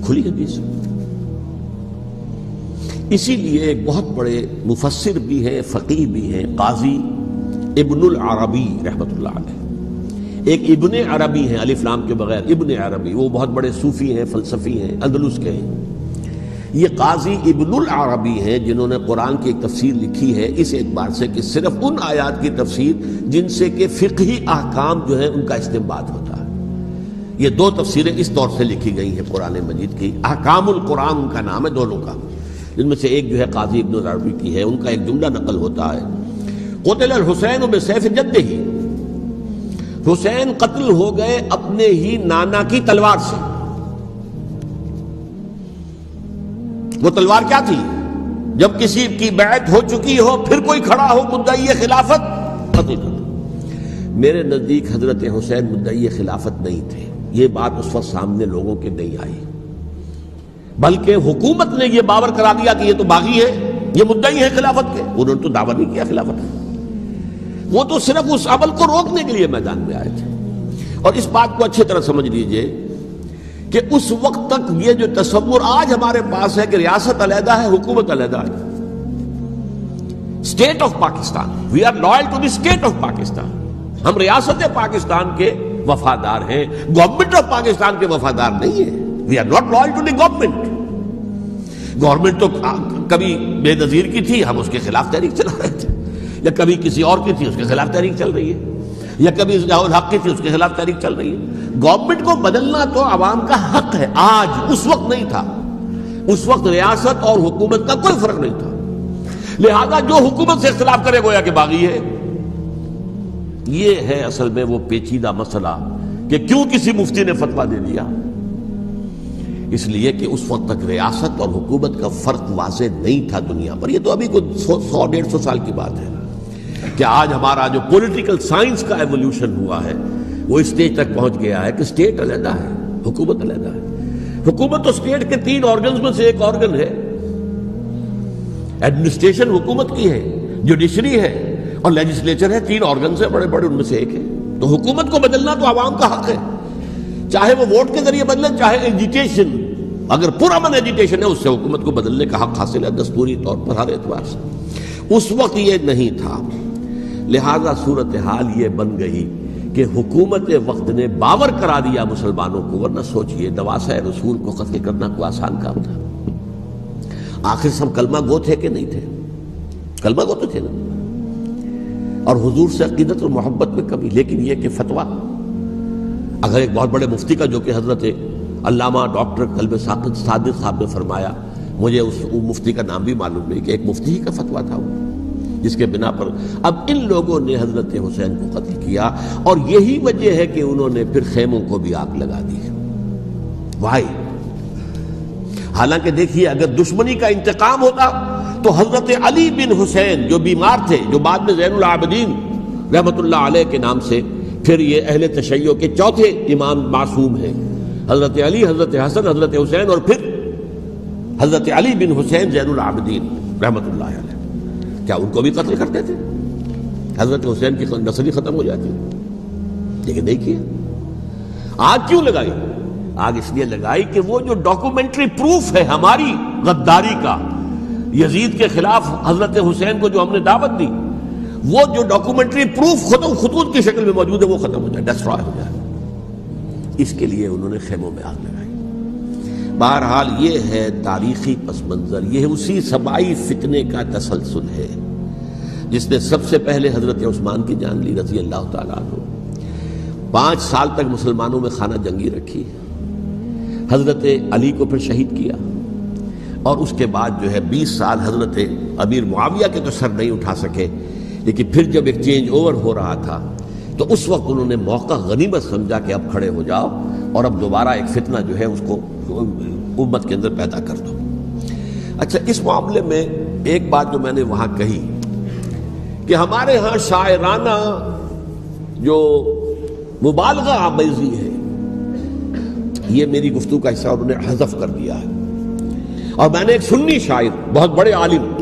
کھلی حدیث. اسی لیے ایک بہت بڑے مفسر بھی ہیں، فقیہ بھی ہیں، قاضی ابن العربی رحمۃ اللہ علیہ. ایک ابن عربی ہیں الف لام کے بغیر، ابن عربی، وہ بہت بڑے صوفی ہیں، فلسفی ہیں، اندلس کے ہیں. یہ قاضی ابن العربی ہیں جنہوں نے قرآن کی ایک تفسیر لکھی ہے اس اعتبار سے کہ صرف ان آیات کی تفسیر جن سے کہ فقہی احکام جو ہیں ان کا استنباط ہوتا ہے. یہ دو تفسیریں اس طور سے لکھی گئی ہیں قرآن مجید کی. احکام القرآن ان کا نام ہے دونوں کا، جن میں سے ایک جو ہے قاضی ابن العربی کی ہے. ان کا ایک جملہ نقل ہوتا ہے، قتل الحسین بسیف جدہ، حسین قتل ہو گئے اپنے ہی نانا کی تلوار سے. وہ تلوار کیا تھی؟ جب کسی کی بیعت ہو چکی ہو پھر کوئی کھڑا ہو مدعی خلافت، قتل کر دو. میرے نزدیک حضرت حسین مدعی خلافت نہیں تھے. یہ بات اس وقت سامنے لوگوں کے نہیں آئی، بلکہ حکومت نے یہ باور کرا دیا کہ یہ تو باغی ہے، یہ مدعی ہے خلافت کے. انہوں نے تو دعویٰ نہیں کیا خلافت کا، وہ تو صرف اس عمل کو روکنے کے لیے میدان میں آئے تھے. اور اس بات کو اچھی طرح سمجھ لیجئے کہ اس وقت تک یہ جو تصور آج ہمارے پاس ہے کہ ریاست علیحدہ ہے، حکومت علیحدہ ہے. State of Pakistan, we are loyal to the state of Pakistan. ہم ریاست پاکستان کے وفادار ہیں، گورنمنٹ آف پاکستان کے وفادار نہیں ہیں. We are not loyal to the government. Government تو کبھی بے نظیر کی تھی، ہم اس کے خلاف تحریک چلا رہے تھے، یا کبھی کسی اور کی تھی اس کے خلاف تحریک چل رہی ہے، یا کبھی ضیاء الحق کی تھی اس کے خلاف تحریک چل رہی ہے. گورنمنٹ کو بدلنا تو عوام کا حق ہے. آج اس وقت نہیں تھا، اس وقت ریاست اور حکومت کا کوئی فرق نہیں تھا. لہذا جو حکومت سے اختلاف کرے گویا کہ باغی ہے. یہ ہے اصل میں وہ پیچیدہ مسئلہ کہ کیوں کسی مفتی نے فتویٰ دے دیا. اس لیے کہ اس وقت تک ریاست اور حکومت کا فرق واضح نہیں تھا دنیا پر. یہ تو ابھی کوئی 100-150 سال کی بات ہے کہ آج ہمارا جو پولیٹیکل سائنس کا ایولیوشن ہوا ہے وہ اس اسٹیج تک پہنچ گیا ہے کہ اسٹیٹ علیحدہ ہے، حکومت علیحدہ ہے. حکومت تو اسٹیٹ کے 3 آرگنز میں سے ایک آرگن ہے. ایڈمنسٹریشن حکومت کی ہے، جوڈیشری ہے اور لیجسلیچر ہے. 3 آرگنز ہیں بڑے بڑے، ان میں سے ایک ہے. تو حکومت کو بدلنا تو عوام کا حق ہے، چاہے وہ ووٹ کے ذریعے بدلے، چاہے ایجیٹیشن. اگر پرامن ایجیٹیشن ہے اس سے حکومت کو بدلنے کا حق حاصل ہے دستوری طور پر ہر اعتبار سے. اس وقت یہ نہیں تھا. لہذا صورتحال یہ بن گئی کہ حکومت وقت نے باور کرا دیا مسلمانوں کو. ورنہ سوچئے نواسۂ رسول کو قتل کرنا کوئی آسان کام تھا. آخر سب کلمہ گو تھے کہ نہیں تھے؟ کلمہ گو تو تھے نا، اور حضور سے عقیدت اور محبت میں کمی. لیکن یہ کہ فتویٰ اگر ایک بہت بڑے مفتی کا، جو کہ حضرت علامہ ڈاکٹر قلب صادق صاحب نے فرمایا، مجھے اس مفتی کا نام بھی معلوم نہیں، کہ ایک مفتی ہی کا فتویٰ تھا وہ، جس کے بنا پر اب ان لوگوں نے حضرت حسین کو قتل کیا. اور یہی وجہ ہے کہ انہوں نے پھر خیموں کو بھی آگ لگا دی. وائی؟ حالانکہ دیکھیے اگر دشمنی کا انتقام ہوتا تو حضرت علی بن حسین جو بیمار تھے، جو بعد میں زین العابدین رحمت اللہ علیہ کے نام سے، پھر یہ اہل تشیع کے 4تھے امام معصوم ہیں، حضرت علی، حضرت حسن، حضرت حسین، اور پھر حضرت علی بن حسین زین العابدین رحمت اللہ علیہ، کیا ان کو بھی قتل کرتے تھے؟ حضرت حسین کی نسل ہی ختم ہو جاتی، لیکن نہیں کیا۔ آگ کیوں لگائی؟ آگ اس لیے لگائی کہ وہ جو ڈاکومنٹری پروف ہے ہماری غداری کا یزید کے خلاف حضرت حسین کو جو ہم نے دعوت دی، وہ جو ڈاکومنٹری پروف خطوط کی شکل میں موجود ہے وہ ختم ہو جائے، ڈسٹرائے ہو جائے۔ اس کے لیے انہوں نے خیموں میں آگ لگائی۔ بہرحال یہ ہے تاریخی پس منظر، یہ اسی سبائی فتنے کا تسلسل ہے جس نے سب سے پہلے حضرت عثمان کی جان لی رضی اللہ تعالیٰ عنہ۔ 5 سال تک مسلمانوں میں خانہ جنگی رکھی، حضرت علی کو پھر شہید کیا، اور اس کے بعد جو ہے 20 سال حضرت امیر معاویہ کے تو سر نہیں اٹھا سکے، لیکن پھر جب ایک چینج اوور ہو رہا تھا تو اس وقت انہوں نے موقع غنیمت سمجھا کہ اب کھڑے ہو جاؤ اور اب دوبارہ ایک فتنہ جو ہے اس کو امت کے اندر پیدا کر دو۔ اچھا، اس معاملے میں ایک بات جو میں نے وہاں کہی کہ ہمارے ہاں شاعرانہ جو مبالغہ آمیزی ہے، یہ میری گفتگو کا حصہ انہوں نے حذف کر دیا ہے۔ اور میں نے ایک سنی شاعر، بہت بڑے عالم،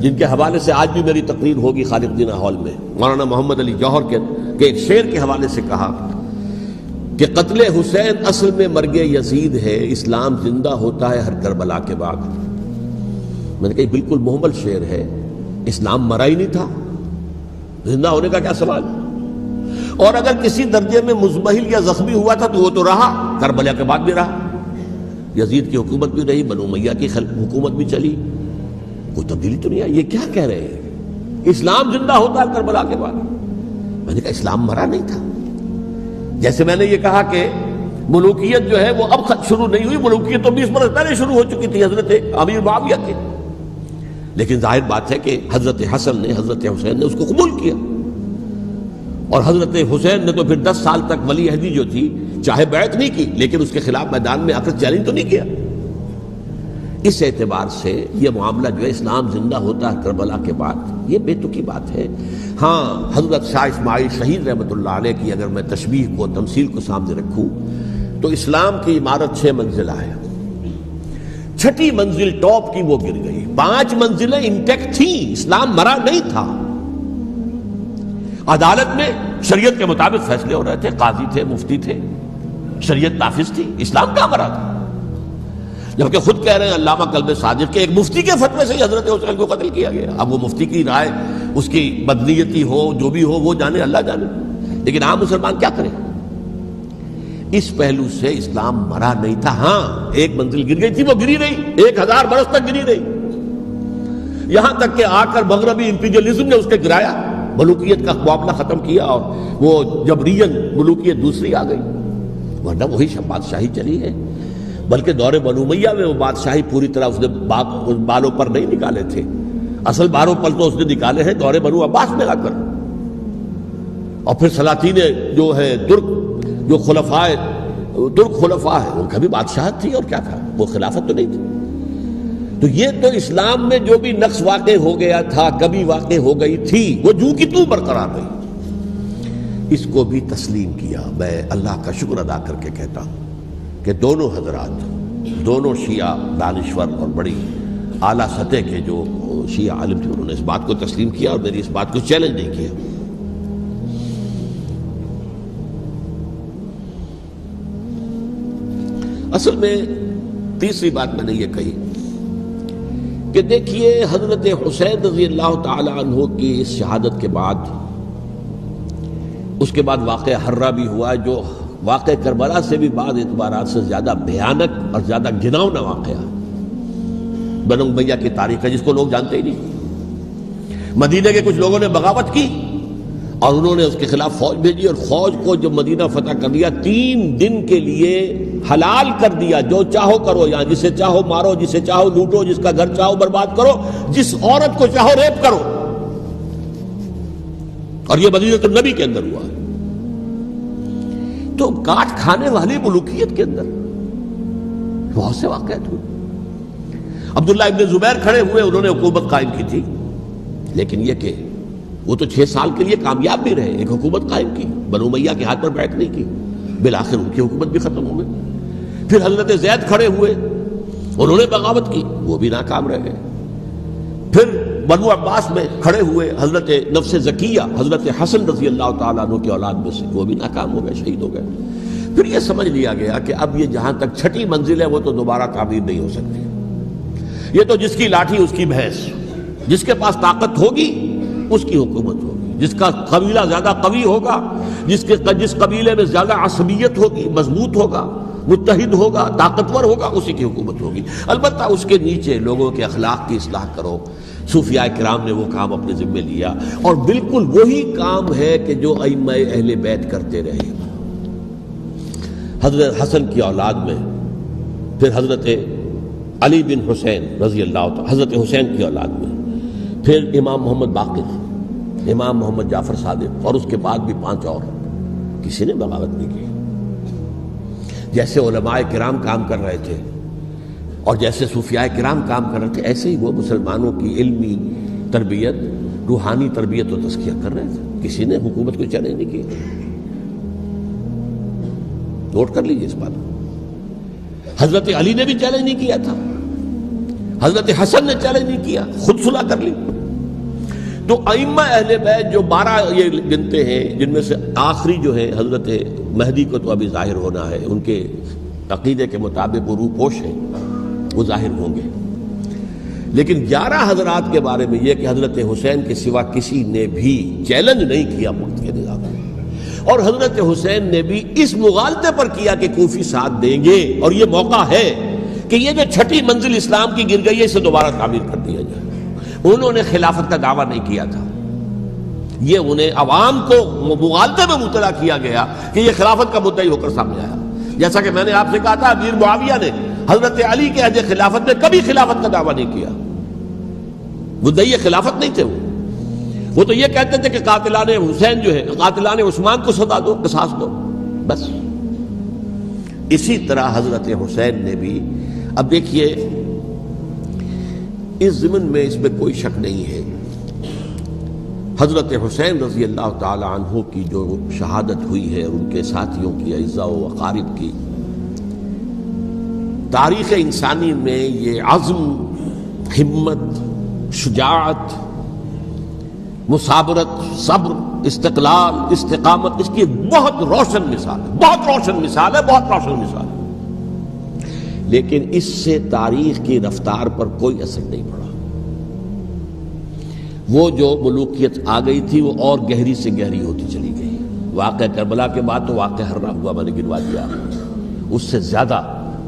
جن کے حوالے سے آج بھی میری تقریر ہوگی خالق جناح ہال میں، مولانا محمد علی جوہر کے ایک شعر کے حوالے سے کہا کہ قتل حسین اصل میں مرگ یزید ہے، اسلام زندہ ہوتا ہے ہر کربلا کے بعد۔ میں نے کہا بالکل محمل شعر ہے، اسلام مرا ہی نہیں تھا، زندہ ہونے کا کیا سوال؟ اور اگر کسی درجے میں مزمحل یا زخمی ہوا تھا تو وہ تو رہا، کربلا کے بعد بھی رہا، یزید کی حکومت بھی رہی، بنو امیہ کی حکومت بھی چلی، کوئی تبدیلی تو نہیں آئی۔ یہ کیا کہہ رہے ہیں؟ اسلام زندہ ہوتا ہے کربلا کے بعد؟ میں نے کہا اسلام مرا نہیں تھا۔ جیسے میں نے یہ کہا کہ ملوکیت جو ہے وہ اب شروع نہیں ہوئی، ملوکیت تو 20 برس پہلے شروع ہو چکی تھی حضرت امیر معاویہ کے، لیکن ظاہر بات ہے کہ حضرت حسن نے، حضرت حسین نے اس کو قبول کیا، اور حضرت حسین نے تو پھر 10 سال تک ولی عہدی جو تھی چاہے بیعت نہیں کی، لیکن اس کے خلاف میدان میں آ کر چیلنج تو نہیں کیا۔ اس اعتبار سے یہ معاملہ جو ہے اسلام زندہ ہوتا ہے کربلا کے بعد، یہ بے تکی بات ہے۔ ہاں، حضرت شاہ اسماعیل شہید رحمۃ اللہ علیہ کی اگر میں تشبیہ کو، تمثیل کو سامنے رکھوں تو اسلام کی عمارت 6 منزلہ ہے، 6ٹی منزل ٹاپ کی وہ گر گئی، 5 منزلیں انٹیکٹ تھیں، اسلام مرا نہیں تھا۔ عدالت میں شریعت کے مطابق فیصلے ہو رہے تھے، قاضی تھے، مفتی تھے، شریعت نافذ تھی، اسلام کہاں مرا تھا؟ جبکہ خود کہہ رہے ہیں علامہ قلب صادق کے ایک مفتی کے فتوے سے ہی حضرت حسین کو قتل کیا گیا۔ اب وہ مفتی کی رائے، اس کی بدنیتی ہو، جو بھی ہو، وہ جانے، اللہ جانے، لیکن عام مسلمان کیا کرے؟ اس پہلو سے اسلام مرا نہیں تھا۔ ہاں، ایک منزل گر گئی تھی، وہ گری رہی، 1000 برس تک گری رہی، یہاں تک کہ آ کر مغربی امپیریلزم نے اس کے گرایا، ملوکیت کا معاملہ ختم کیا، اور وہ جبرین ملوکیت دوسری آ گئی، ورنہ وہی بادشاہی چلی ہے۔ بلکہ دور بنو امیہ میں وہ بادشاہی پوری طرح اس نے بالوں پر نہیں نکالے تھے، اصل باروں پر تو اس نے نکالے ہیں دور بنو عباس میں آ کر، اور پھر سلاطین جو ہے جو ترک خلفاء ہے، ان کا بھی بادشاہت تھی، اور کیا تھا، وہ خلافت تو نہیں تھی۔ تو یہ تو اسلام میں جو بھی نقص واقع ہو گیا تھا، کبھی واقع ہو گئی تھی، وہ جو کی تو برقرار رہی، اس کو بھی تسلیم کیا۔ میں اللہ کا شکر ادا کر کے کہتا ہوں کہ دونوں حضرات، دونوں شیعہ دانشور اور بڑی اعلیٰ سطح کے جو شیعہ عالم تھے، انہوں نے اس بات کو تسلیم کیا اور میری اس بات کو چیلنج نہیں کیا۔ اصل میں تیسری بات میں نے یہ کہی کہ دیکھیے حضرت حسین رضی اللہ تعالی عنہ کی اس شہادت کے بعد، اس کے بعد واقعہ حرہ بھی ہوا، جو واقع کربلا سے بھی بعض اعتبارات سے زیادہ بھیانک اور زیادہ گھناؤنا واقعہ بنو امیہ کی تاریخ ہے، جس کو لوگ جانتے ہی نہیں۔ مدینہ کے کچھ لوگوں نے بغاوت کی اور انہوں نے اس کے خلاف فوج بھیجی، اور فوج کو جب مدینہ فتح کر لیا، 3 دن کے لیے حلال کر دیا، جو چاہو کرو، یہاں جسے چاہو مارو، جسے چاہو لوٹو، جس کا گھر چاہو برباد کرو، جس عورت کو چاہو ریپ کرو، اور یہ مدینہ النبی کے اندر ہوا۔ تو کاٹ کھانے والی ملوکیت کے اندر بہت سے واقعات ہوئے۔ عبداللہ ابن زبیر کھڑے ہوئے، انہوں نے حکومت قائم کی تھی، لیکن یہ کہ وہ تو 6 سال کے لیے کامیاب بھی رہے، ایک حکومت قائم کی، بنو امیہ کے ہاتھ پر بیعت نہیں کی، بالآخر ان کی حکومت بھی ختم ہو گئی۔ پھر حضرت زید کھڑے ہوئے، انہوں نے بغاوت کی، وہ بھی ناکام رہ گئے۔ پھر بنو عباس میں کھڑے ہوئے حضرت نفس زکیہ، حضرت حسن رضی اللہ تعالیٰ عنہ کی اولاد میں سے، وہ بھی ناکام ہو گئے، شہید ہو گئے۔ پھر یہ سمجھ لیا گیا کہ اب یہ جہاں تک چھٹی منزل ہے وہ تو دوبارہ تعمیر نہیں ہو سکتی، یہ تو جس کی لاٹھی اس کی بھینس، جس کے پاس طاقت ہوگی اس کی حکومت ہوگی، جس کا قبیلہ زیادہ قوی ہوگا، جس قبیلے میں زیادہ عصبیت ہوگی، مضبوط ہوگا، متحد ہوگا، طاقتور ہوگا، اسی کی حکومت ہوگی۔ البتہ اس کے نیچے لوگوں کے اخلاق کی اصلاح کرو۔ صوفیاء کرام نے وہ کام اپنے ذمے لیا، اور بالکل وہی کام ہے کہ جو ائمہ اہل بیت کرتے رہے۔ حضرت حسن کی اولاد میں پھر حضرت علی بن حسین رضی اللہ تعالی، حضرت حسین کی اولاد میں پھر امام محمد باقر، امام محمد جعفر صادق، اور اس کے بعد بھی 5 اور، کسی نے بغاوت نہیں کی۔ جیسے علماء کرام کام کر رہے تھے اور جیسے صوفیاء کرام کام کر رہے تھے، ایسے ہی وہ مسلمانوں کی علمی تربیت، روحانی تربیت و تزکیہ کر رہے تھے، کسی نے حکومت کو چیلنج نہیں کیا۔ نوٹ کر لیجیے اس بات کو۔ حضرت علی نے بھی چیلنج نہیں کیا تھا، حضرت حسن نے چیلنج نہیں کیا، خود صلح کر لی۔ تو ائمہ اہل بیت جو 12 یہ گنتے ہیں، جن میں سے آخری جو ہے حضرت مہدی کو تو ابھی ظاہر ہونا ہے، ان کے عقیدے کے مطابق وہ روح پوش ہیں، وہ ظاہر ہوں گے۔ لیکن 11 حضرات کے بارے میں یہ کہ حضرت حسین کے سوا کسی نے بھی چیلنج نہیں کیا وقت کے نظام میں، اور حضرت حسین نے بھی اس مغالطے پر کیا کہ کوفی ساتھ دیں گے، اور یہ موقع ہے کہ یہ جو چھٹی منزل اسلام کی گر گئی ہے اسے دوبارہ تعمیر کر دیا جائے۔ انہوں نے خلافت کا دعویٰ نہیں کیا تھا، یہ انہیں عوام کو مغالطے میں مبتلا کیا گیا کہ یہ خلافت کا مدعی ہو کر سامنے آیا۔ جیسا کہ میں نے آپ سے کہا تھا، امیر معاویہ نے حضرت علی کے عہد خلافت میں کبھی خلافت کا دعویٰ نہیں کیا، مدعی خلافت نہیں تھے وہ تو یہ کہتے تھے کہ قاتلان حسین جو ہے، قاتلان عثمان کو سزا دو، قصاص دو، بس۔ اسی طرح حضرت حسین نے بھی، اب دیکھیے اس ضمن میں اس میں کوئی شک نہیں ہے، حضرت حسین رضی اللہ تعالی عنہ کی جو شہادت ہوئی ہے، ان کے ساتھیوں کی، اعزاء و اقارب کی، تاریخ انسانی میں یہ عزم، ہمت، شجاعت، مثابرت، صبر، استقلال، استقامت، اس کی ایک بہت روشن مثال ہے، بہت روشن مثال ہے، بہت روشن مثال ہے۔ لیکن اس سے تاریخ کی رفتار پر کوئی اثر نہیں پڑا۔ وہ جو ملوکیت آ گئی تھی وہ اور گہری سے گہری ہوتی چلی گئی۔ واقعہ کربلا کے بعد تو واقعہ ہررا ہوا، میں نے گنوا دیا، اس سے زیادہ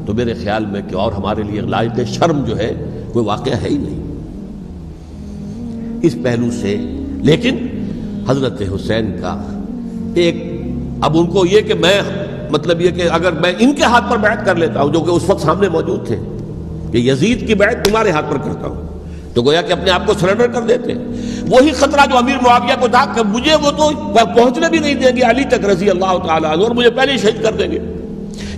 تو میرے خیال میں کہ اور ہمارے لیے لائق شرم جو ہے کوئی واقعہ ہے ہی نہیں اس پہلو سے۔ لیکن حضرت حسین کا ایک، اب ان کو یہ کہ میں مطلب یہ کہ اگر میں ان کے ہاتھ پر بیعت کر لیتا ہوں، جو کہ اس وقت سامنے موجود تھے، کہ یزید کی بیعت تمہارے ہاتھ پر کرتا ہوں، تو گویا کہ اپنے آپ کو سرنڈر کر دیتے۔ وہی خطرہ جو امیر معاویہ کو تھا کہ مجھے وہ تو پہنچنے بھی نہیں دیں گے علی تک رضی اللہ تعالیٰ عنہ، اور مجھے پہلے ہی شہید کر دیں گے،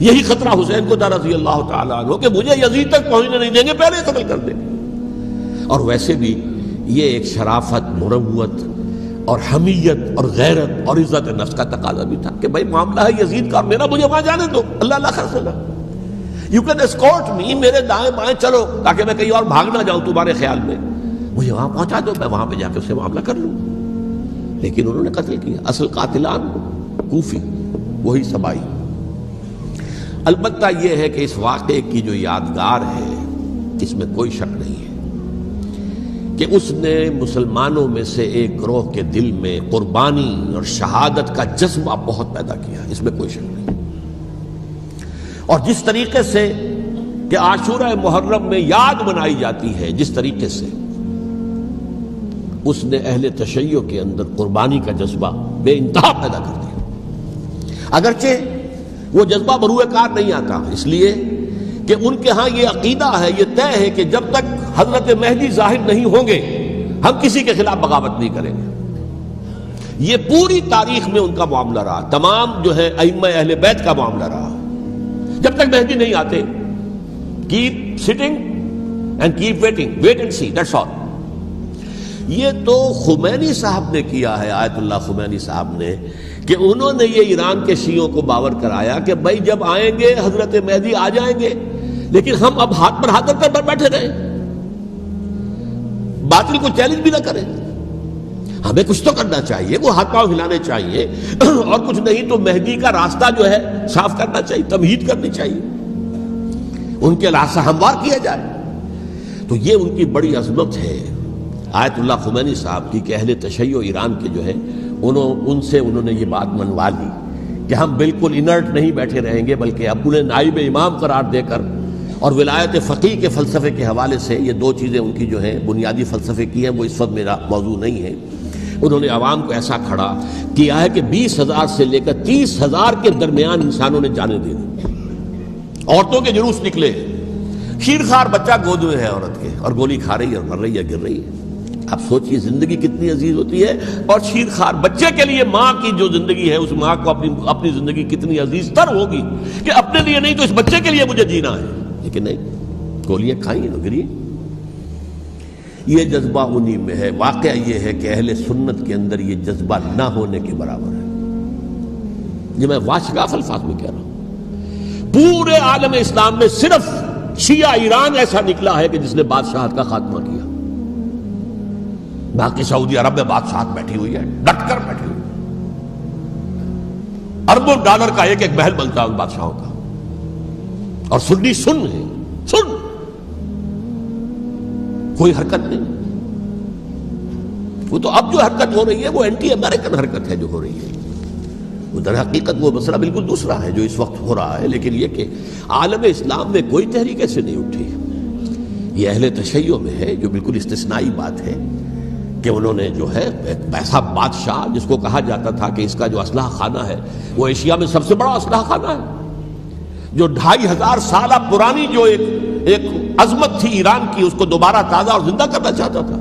یہی خطرہ حسین کو تھا رضی اللہ تعالیٰ عنہ کہ مجھے یزید تک پہنچنے نہیں دیں گے، پہلے ہی قتل کر دیں گے۔ اور ویسے بھی یہ ایک شرافت، مروت اور حمیت اور غیرت اور عزت نفس کا تقاضا بھی تھا کہ بھائی معاملہ ہے یزید کا، میرا مجھے وہاں جانے دو، اللہ اللہ خرسنا، یو کین اسکورٹ می، میرے دائیں بائیں چلو تاکہ میں کہیں اور بھاگ نہ جاؤں تمہارے خیال میں، مجھے وہاں پہنچا دو، میں وہاں پہ جا کے اس سے معاملہ کر لوں۔ لیکن انہوں نے قتل کیا، اصل قاتلان کوفی، وہی سبائی۔ البتہ یہ ہے کہ اس واقعے کی جو یادگار ہے اس میں کوئی شک نہیں ہے کہ اس نے مسلمانوں میں سے ایک گروہ کے دل میں قربانی اور شہادت کا جذبہ بہت پیدا کیا، اس میں کوئی شک نہیں۔ اور جس طریقے سے کہ عاشورہ محرم میں یاد منائی جاتی ہے، جس طریقے سے اس نے اہل تشیع کے اندر قربانی کا جذبہ بے انتہا پیدا کر دیا، اگرچہ وہ جذبہ بروئے کار نہیں آتا، اس لیے کہ ان کے ہاں یہ عقیدہ ہے، یہ طے ہے کہ جب تک حضرت مہدی ظاہر نہیں ہوں گے ہم کسی کے خلاف بغاوت نہیں کریں گے۔ یہ پوری تاریخ میں ان کا معاملہ رہا، تمام جو ہے ائمہ اہل بیت کا معاملہ رہا، جب تک مہدی نہیں آتے keep sitting and keep waiting, wait and see, that's all. یہ تو خمینی صاحب نے کیا ہے، آیت اللہ خمینی صاحب نے، کہ انہوں نے یہ ایران کے شیعوں کو باور کرایا کہ بھائی جب آئیں گے حضرت مہدی آ جائیں گے، لیکن ہم اب ہاتھ پر ہاتھ رکھ کر بیٹھے رہیں، باطل کو چیلنج بھی نہ کریں، ہمیں کچھ تو کرنا چاہیے، وہ ہاتھ پاؤں ہلانے چاہیے، اور کچھ نہیں تو مہدی کا راستہ جو ہے صاف کرنا چاہیے، تمہید کرنی چاہیے، ان کے راستہ ہموار کیا جائے۔ تو یہ ان کی بڑی عظمت ہے آیت اللہ خمینی صاحب کی کہ اہل تشیع ایران کے جو ہے ان سے انہوں نے یہ بات منوا لی کہ ہم بالکل انرٹ نہیں بیٹھے رہیں گے، بلکہ اب انہیں نائب امام قرار دے کر اور ولایت فقیہ کے فلسفے کے حوالے سے، یہ دو چیزیں ان کی جو ہیں بنیادی فلسفے کی ہیں، وہ اس وقت میرا موضوع نہیں ہے، انہوں نے عوام کو ایسا کھڑا کیا ہے کہ 20,000 سے لے کر 30,000 کے درمیان انسانوں نے جانے دے دی، عورتوں کے جلوس نکلے، شیرخوار بچہ گود میں ہے عورت کے، اور گولی کھا رہی ہے اور مر رہی ہے، گر رہی ہے۔ اب سوچئے زندگی کتنی عزیز ہوتی ہے، اور شیرخوار بچے کے لیے ماں کی جو زندگی ہے، اس ماں کو اپنی زندگی کتنی عزیز تر ہوگی کہ اپنے لیے نہیں تو اس بچے کے لیے مجھے جینا ہے، لیکن نہیں، گولیاں کھائیں اور گری۔ یہ جذبہ انہی میں ہے۔ واقعہ یہ ہے کہ اہل سنت کے اندر یہ جذبہ نہ ہونے کے برابر ہے، یہ میں واشگاف الفاظ میں کہہ رہا ہوں۔ پورے عالم اسلام میں صرف شیعہ ایران ایسا نکلا ہے کہ جس نے بادشاہت کا خاتمہ کیا، باقی سعودی عرب میں بادشاہت بیٹھی ہوئی ہے، ڈٹ کر بیٹھی ہوئی، اربوں ڈالر کا ایک ایک محل بنتا ہے ان بادشاہوں کا، اور سنی سن ہے، سن، کوئی حرکت نہیں۔ وہ تو اب جو حرکت ہو رہی ہے وہ اینٹی امریکن حرکت ہے جو ہو رہی ہے، وہ در حقیقت وہ مسئلہ بالکل دوسرا ہے جو اس وقت ہو رہا ہے، لیکن یہ کہ عالم اسلام میں کوئی تحریک ایسے نہیں اٹھی۔ یہ اہل تشیع میں ہے جو بالکل استثنائی بات ہے کہ انہوں نے جو ہے ایک ایسا بادشاہ جس کو کہا جاتا تھا کہ اس کا جو اسلحہ خانہ ہے وہ ایشیا میں سب سے بڑا اسلحہ خانہ ہے، جو 2500 سالہ پرانی جو ایک عظمت تھی ایران کی، اس کو دوبارہ تازہ اور زندہ کرنا چاہتا تھا۔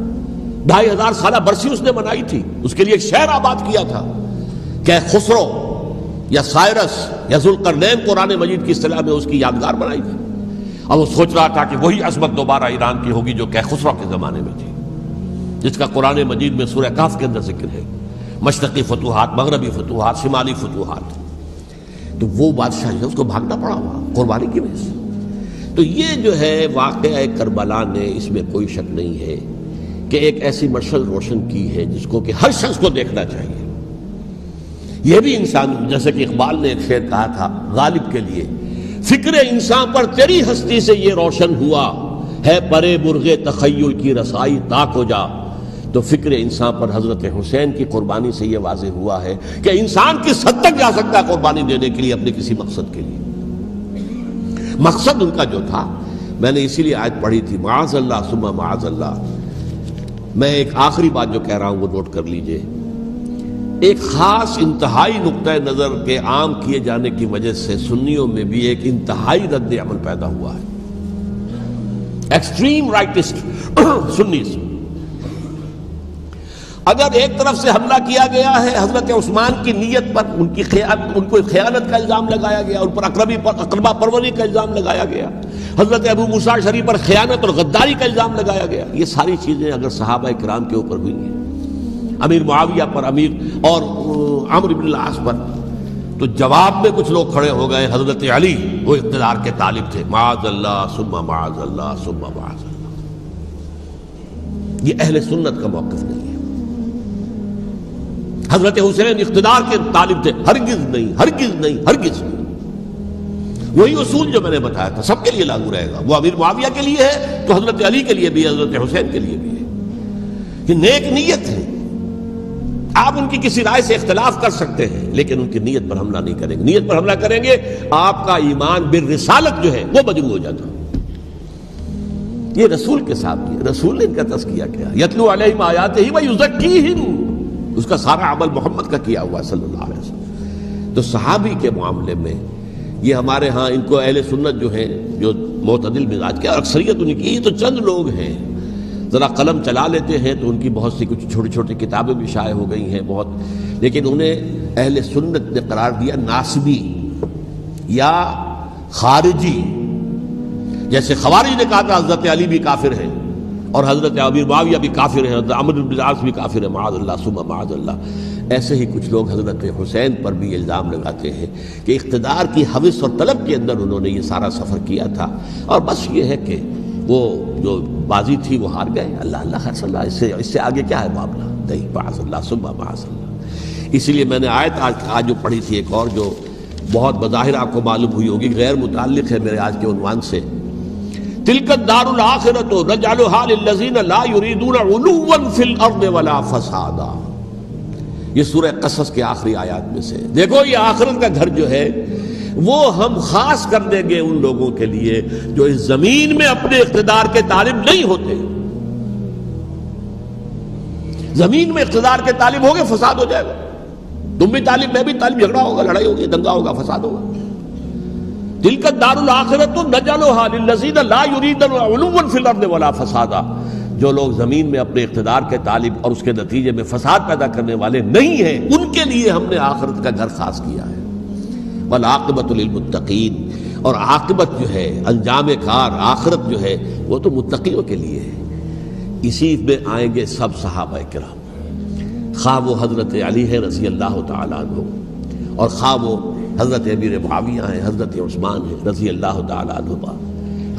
2500 سالہ برسی اس نے منائی تھی، اس کے لیے ایک شہر آباد کیا تھا کہ خسرو یا سائرس یا ذوالقرنین قرآن مجید کی اصطلاح میں اس کی یادگار بنائی تھی، اور وہ سوچ رہا تھا کہ وہی عظمت دوبارہ ایران کی ہوگی جو کہ خسرو کے زمانے میں تھی، جس کا قرآن مجید میں سورہ کہف کے اندر ذکر ہے، مشرقی فتوحات، مغربی فتوحات، شمالی فتوحات۔ تو وہ بادشاہ ہے، اس کو بھاگنا پڑا ہوا قربانی کی وجہ سے۔ تو یہ جو ہے واقعہ کربلا نے، اس میں کوئی شک نہیں ہے کہ ایک ایسی مشعل روشن کی ہے جس کو کہ ہر شخص کو دیکھنا چاہیے۔ یہ بھی انسان، جیسے کہ اقبال نے ایک شعر کہا تھا غالب کے لیے، فکر انسان پر تیری ہستی سے یہ روشن ہوا ہے، پرے مرغ تخیل کی رسائی تاک ہو جا۔ تو فکر انسان پر حضرت حسین کی قربانی سے یہ واضح ہوا ہے کہ انسان کس حد تک جا سکتا ہے قربانی دینے کے لیے اپنے کسی مقصد کے لیے۔ مقصد ان کا جو تھا، میں نے اسی لیے آیت پڑھی تھی، معاذ اللہ ثم معاذ اللہ۔ میں ایک آخری بات جو کہہ رہا ہوں وہ نوٹ کر لیجئے، ایک خاص انتہائی نقطہ نظر کے عام کیے جانے کی وجہ سے سنیوں میں بھی ایک انتہائی رد عمل پیدا ہوا ہے، ایکسٹریم رائٹسٹ سنیز۔ اگر ایک طرف سے حملہ کیا گیا ہے حضرت عثمان کی نیت پر، ان کو خیانت کا الزام لگایا گیا، ان پر اقربا پروری کا الزام لگایا گیا، حضرت ابو موسیٰ شریف پر خیانت اور غداری کا الزام لگایا گیا، یہ ساری چیزیں اگر صحابہ کرام کے اوپر ہوئی ہیں، امیر معاویہ پر، امیر اور عمرو بن العاص پر، تو جواب میں کچھ لوگ کھڑے ہو گئے، حضرت علی وہ اقتدار کے طالب تھے، معاذ اللہ ثم معاذ اللہ ثم معاذ اللہ۔ یہ اہل سنت کا موقف نہیں ہے۔ حضرت حسین اقتدار کے طالب تھے، ہرگز نہیں، ہرگز نہیں، ہرگز نہیں۔ وہی اصول جو میں نے بتایا تھا سب کے لیے لاگو رہے گا، وہ امیر معاویہ کے لیے ہے تو حضرت علی کے لیے بھی ہے، حضرت حسین کے لیے بھی ہے۔ کہ نیک نیت ہے، آپ ان کی کسی رائے سے اختلاف کر سکتے ہیں لیکن ان کی نیت پر حملہ نہیں کریں گے۔ نیت پر حملہ کریں گے آپ کا ایمان بالرسالت جو ہے وہ مجروح ہو جاتا۔ یہ رسول کے ساتھ بھی، رسول نے ان کا تزکیہ کیا، یتلو علیہم آیاتہ ویزکیہم، اس کا سارا عمل محمد کا کیا ہوا صلی اللہ علیہ وسلم۔ تو صحابی کے معاملے میں یہ ہمارے ہاں ان کو اہل سنت جو ہیں جو معتدل مزاج کے، اکثریت ان کی، یہ تو چند لوگ ہیں، ذرا قلم چلا لیتے ہیں تو ان کی بہت سی کچھ چھوٹی چھوٹی کتابیں بھی شائع ہو گئی ہیں بہت، لیکن انہیں اہل سنت نے قرار دیا ناسبی یا خارجی۔ جیسے خوارج نے کہا تھا حضرت علی بھی کافر ہیں اور حضرت امیر معاویہ بھی کافر ہیں، حضرت عمرو بن العاص بھی کافر ہیں، معاذ اللہ ثم معاذ اللہ۔ ایسے ہی کچھ لوگ حضرت حسین پر بھی الزام لگاتے ہیں کہ اقتدار کی ہوس اور طلب کے اندر انہوں نے یہ سارا سفر کیا تھا، اور بس یہ ہے کہ وہ جو بازی تھی وہ ہار گئے. اللہ اللہ خیر صلی اللہ، اس سے آگے کیا ہے معاملہ؟ نہیں، معاذ اللہ ثم معاذ اللہ. اسی لیے میں نے آیت آج جو پڑھی تھی ایک اور جو بہت بظاہر آپ کو معلوم ہوئی ہوگی، غیر متعلق ہے میرے آج کے عنوان سے. تلک الدار الآخرۃ نجعلھا للذین لا یریدون علوا فی الارض ولا فسادا. یہ سورہ قصص کے آخری آیات میں سے. دیکھو یہ آخرت کا گھر جو ہے وہ ہم خاص کر دیں گے ان لوگوں کے لیے جو اس زمین میں اپنے اقتدار کے طالب نہیں ہوتے. زمین میں اقتدار کے طالب ہوگے فساد ہو جائے گا. تم بھی طالب، میں بھی طالب، جھگڑا ہوگا، لڑائی ہوگی، دنگا ہوگا، فساد ہوگا. تلک الدار الآخرۃ نجعلھا للذین لا یریدون علوا فی الارض ولا فسادا. جو لوگ زمین میں اپنے اقتدار کے طالب اور اس کے نتیجے میں فساد پیدا کرنے والے نہیں ہیں، ان کے لیے ہم نے آخرت کا گھر خاص کیا ہے. والعاقبۃ للمتقین، اور عاقبت جو ہے، انجام کار، آخرت جو ہے وہ تو متقیوں کے لیے ہے. اسی میں آئیں گے سب صحابہ کرام، خواہ وہ حضرت علی ہے رضی اللہ تعالیٰ عنہ، اور خواہ وہ حضرت امیر معاویہ ہیں، حضرت عثمان ہیں رضی اللہ تعالیٰ عنہ،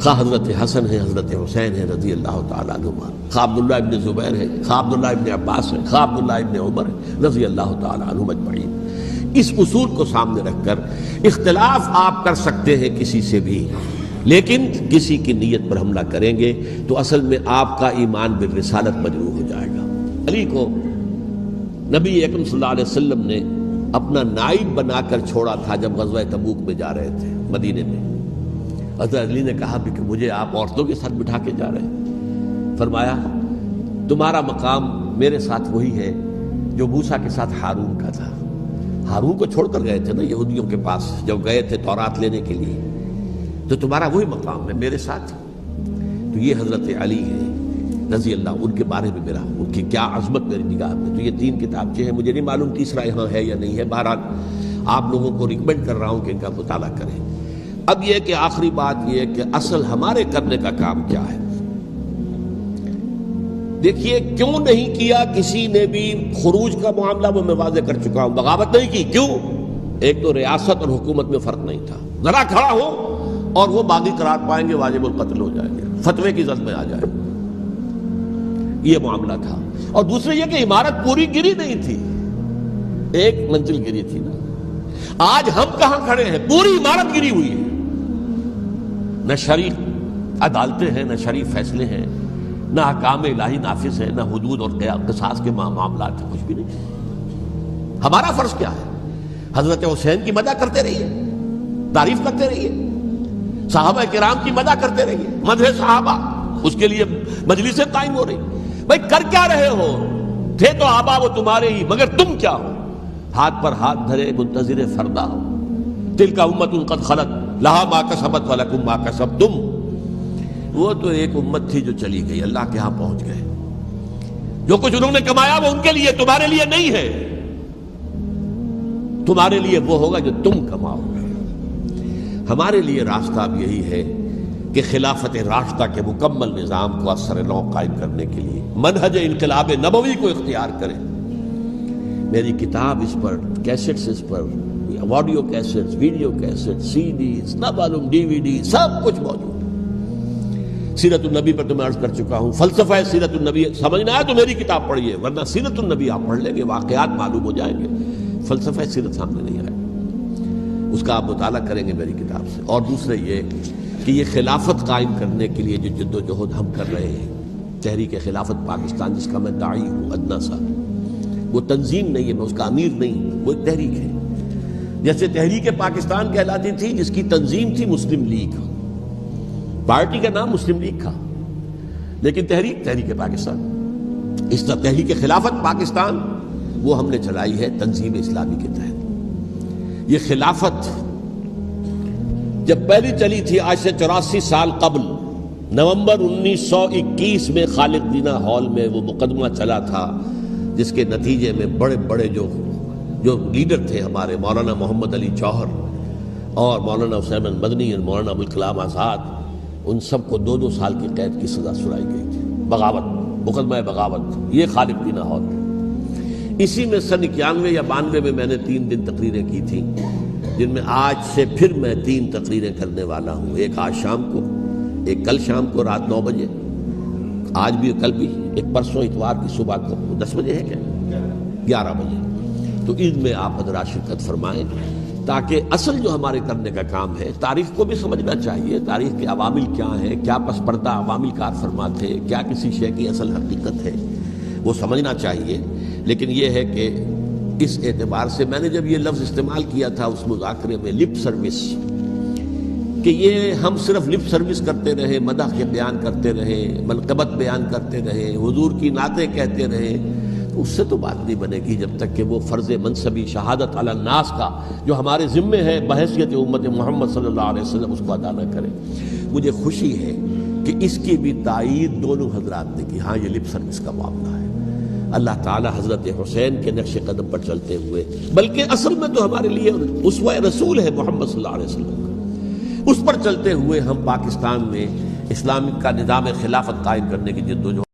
خواہ حضرت حسن ہے، حضرت حسین ہے رضی اللہ تعالیٰ عنہ، خواہ عبداللہ ابن زبیر ہے، خواہ عبداللہ ابن عباس ہے، خواہ عبداللہ ابن عمر ہے رضی اللہ تعالیٰ عنہ اجمعین. اس اصول کو سامنے رکھ کر اختلاف آپ کر سکتے ہیں کسی سے بھی، لیکن کسی کی نیت پر حملہ کریں گے تو اصل میں آپ کا ایمان بالرسالت مجروح ہو جائے گا. علی کو نبی اکرم صلی اللہ علیہ وسلم نے اپنا نائب بنا کر چھوڑا تھا جب غزوہ تبوک میں جا رہے تھے مدینے میں. حضرت علی نے کہا کہ مجھے آپ عورتوں کے ساتھ بٹھا کے جا رہے ہیں. فرمایا تمہارا مقام میرے ساتھ وہی ہے جو موسیٰ کے ساتھ ہارون کا تھا. ہارون کو چھوڑ کر گئے تھے نا یہودیوں کے پاس جب گئے تھے تورات لینے کے لیے، تو تمہارا وہی مقام ہے میرے ساتھ. تو یہ حضرت علی ہے رضی اللہ، ان کے بارے میں میرا، ان کی کیا عظمت میری نگاہ میں. تو یہ 3 کتابچے ہیں، مجھے نہیں معلوم تیسرا یہاں ہے یا نہیں ہے. بہرحال آپ لوگوں کو ریکمینڈ کر رہا ہوں کہ ان کا مطالعہ کریں. اب یہ کہ آخری بات یہ کہ اصل ہمارے کرنے کا کام کیا ہے. دیکھیے کیوں نہیں کیا کسی نے بھی خروج کا معاملہ، وہ میں واضح کر چکا ہوں. بغاوت نہیں کی، کیوں؟ ایک تو ریاست اور حکومت میں فرق نہیں تھا. ذرا کھڑا ہو اور وہ باغی قرار پائیں گے، واجب القتل ہو جائیں گے، فتوے کی زد میں آ جائے، یہ معاملہ تھا. اور دوسرے یہ کہ عمارت پوری گری نہیں تھی، ایک منزل گری تھی نا. آج ہم کہاں کھڑے ہیں؟ پوری عمارت گری ہوئی ہے. نہ شرعی عدالتیں ہیں، نہ شرعی فیصلے ہیں، نہ احکام الہی نافذ ہے، نہ حدود اور قصاص کے معاملات ہیں، کچھ بھی نہیں. ہمارا فرض کیا ہے؟ حضرت حسین کی مدح کرتے رہیے، تعریف کرتے رہیے، صحابہ کرام کی مدح کرتے رہیے، مدح صحابہ، اس کے لیے مجلسیں قائم ہو رہی. بھائی کر کیا رہے ہو؟ تھے تو آبا وہ تمہارے ہی، مگر تم کیا ہو؟ ہاتھ پر ہاتھ دھرے منتظر فردا ہو. تلک امت قد خلت لہا ما کسبت ولکم ما کسبتم. وہ تو ایک امت تھی جو چلی گئی، اللہ کے ہاں پہنچ گئے. جو کچھ انہوں نے کمایا وہ ان کے لیے، تمہارے لیے نہیں ہے. تمہارے لیے وہ ہوگا جو تم کماؤ گے. ہمارے لیے راستہ اب یہی ہے کہ خلافت راشدہ کے مکمل نظام کو اثر نو قائم کرنے کے لیے منہج انقلاب نبوی کو اختیار کریں. میری کتاب اس پر، کیسٹس اس پر، آڈیو کیسٹس، ویڈیو کیسٹ، سی ڈیز، نہ معلوم ڈی وی ڈی، سب کچھ موجود. سیرت النبی پر تو میں عرض کر چکا ہوں. فلسفہ سیرت النبی سمجھنا ہے تو میری کتاب پڑھیے، ورنہ سیرت النبی آپ پڑھ لیں گے، واقعات معلوم ہو جائیں گے. فلسفہ سیرت سامنے نہیں آئے، اس کا آپ مطالعہ کریں گے میری کتاب سے. اور دوسرے یہ کہ یہ خلافت قائم کرنے کے لیے جو جد و جہد ہم کر رہے ہیں، تحریک خلافت پاکستان جس کا میں داعی ہوں ادنا سا، وہ تنظیم نہیں ہے، میں اس کا امیر نہیں، وہ ایک تحریک ہے. جیسے تحریک پاکستان کہلاتی تھی جس کی تنظیم تھی مسلم لیگ، پارٹی کا نام مسلم لیگ تھا، لیکن تحریک پاکستان. اس طرح تحریک خلافت پاکستان وہ ہم نے چلائی ہے تنظیم اسلامی کے تحت. یہ خلافت جب پہلی چلی تھی آج سے 84 سال قبل، نومبر 1921 میں خالد دینا ہال میں وہ مقدمہ چلا تھا، جس کے نتیجے میں بڑے بڑے جو لیڈر تھے ہمارے، مولانا محمد علی جوہر اور مولانا حسین مدنی اور مولانا ابوالکلام آزاد، ان سب کو 2 سال کی قید کی سزا سنائی گئی تھی. بغاوت، مقدمہ بغاوت، یہ خالد دینا ہال. اسی میں سن 91 یا 92 میں نے 3 دن تقریریں کی تھیں، جن میں آج سے پھر میں 3 تقریریں کرنے والا ہوں، ایک آج شام کو، ایک کل شام کو رات 9 بجے، آج بھی کل بھی، ایک پرسوں اتوار کی صبح کو 10 بجے ہے کیا 11 بجے۔ تو ان میں آپ حضرات شرکت فرمائیں تاکہ اصل جو ہمارے کرنے کا کام ہے، تاریخ کو بھی سمجھنا چاہیے، تاریخ کے عوامل کیا ہیں، کیا پس پردہ عوامل کار فرماتے ہیں، کیا کسی شے کی اصل حقیقت ہے، وہ سمجھنا چاہیے۔ لیکن یہ ہے کہ اس اعتبار سے میں نے جب یہ لفظ استعمال کیا تھا اس مذاکرے میں، لپ سروس، کہ یہ ہم صرف لپ سروس کرتے رہے، مدح کے بیان کرتے رہے، منقبت بیان کرتے رہے، حضور کی نعتیں کہتے رہے، تو اس سے تو بات نہیں بنے گی جب تک کہ وہ فرض منصبی شہادت علی الناس کا جو ہمارے ذمے ہے بحیثیت امت محمد صلی اللہ علیہ وسلم اس کو ادا نہ کرے۔ مجھے خوشی ہے کہ اس کی بھی تائید دونوں حضرات نے کی، ہاں یہ لپ سروس کا معاملہ ہے۔ اللہ تعالی حضرت حسین کے نقش قدم پر چلتے ہوئے، بلکہ اصل میں تو ہمارے لیے اسوہ رسول ہے محمد صلی اللہ علیہ وسلم کا، اس پر چلتے ہوئے ہم پاکستان میں اسلام کا نظام خلافت قائم کرنے کی جدوجہد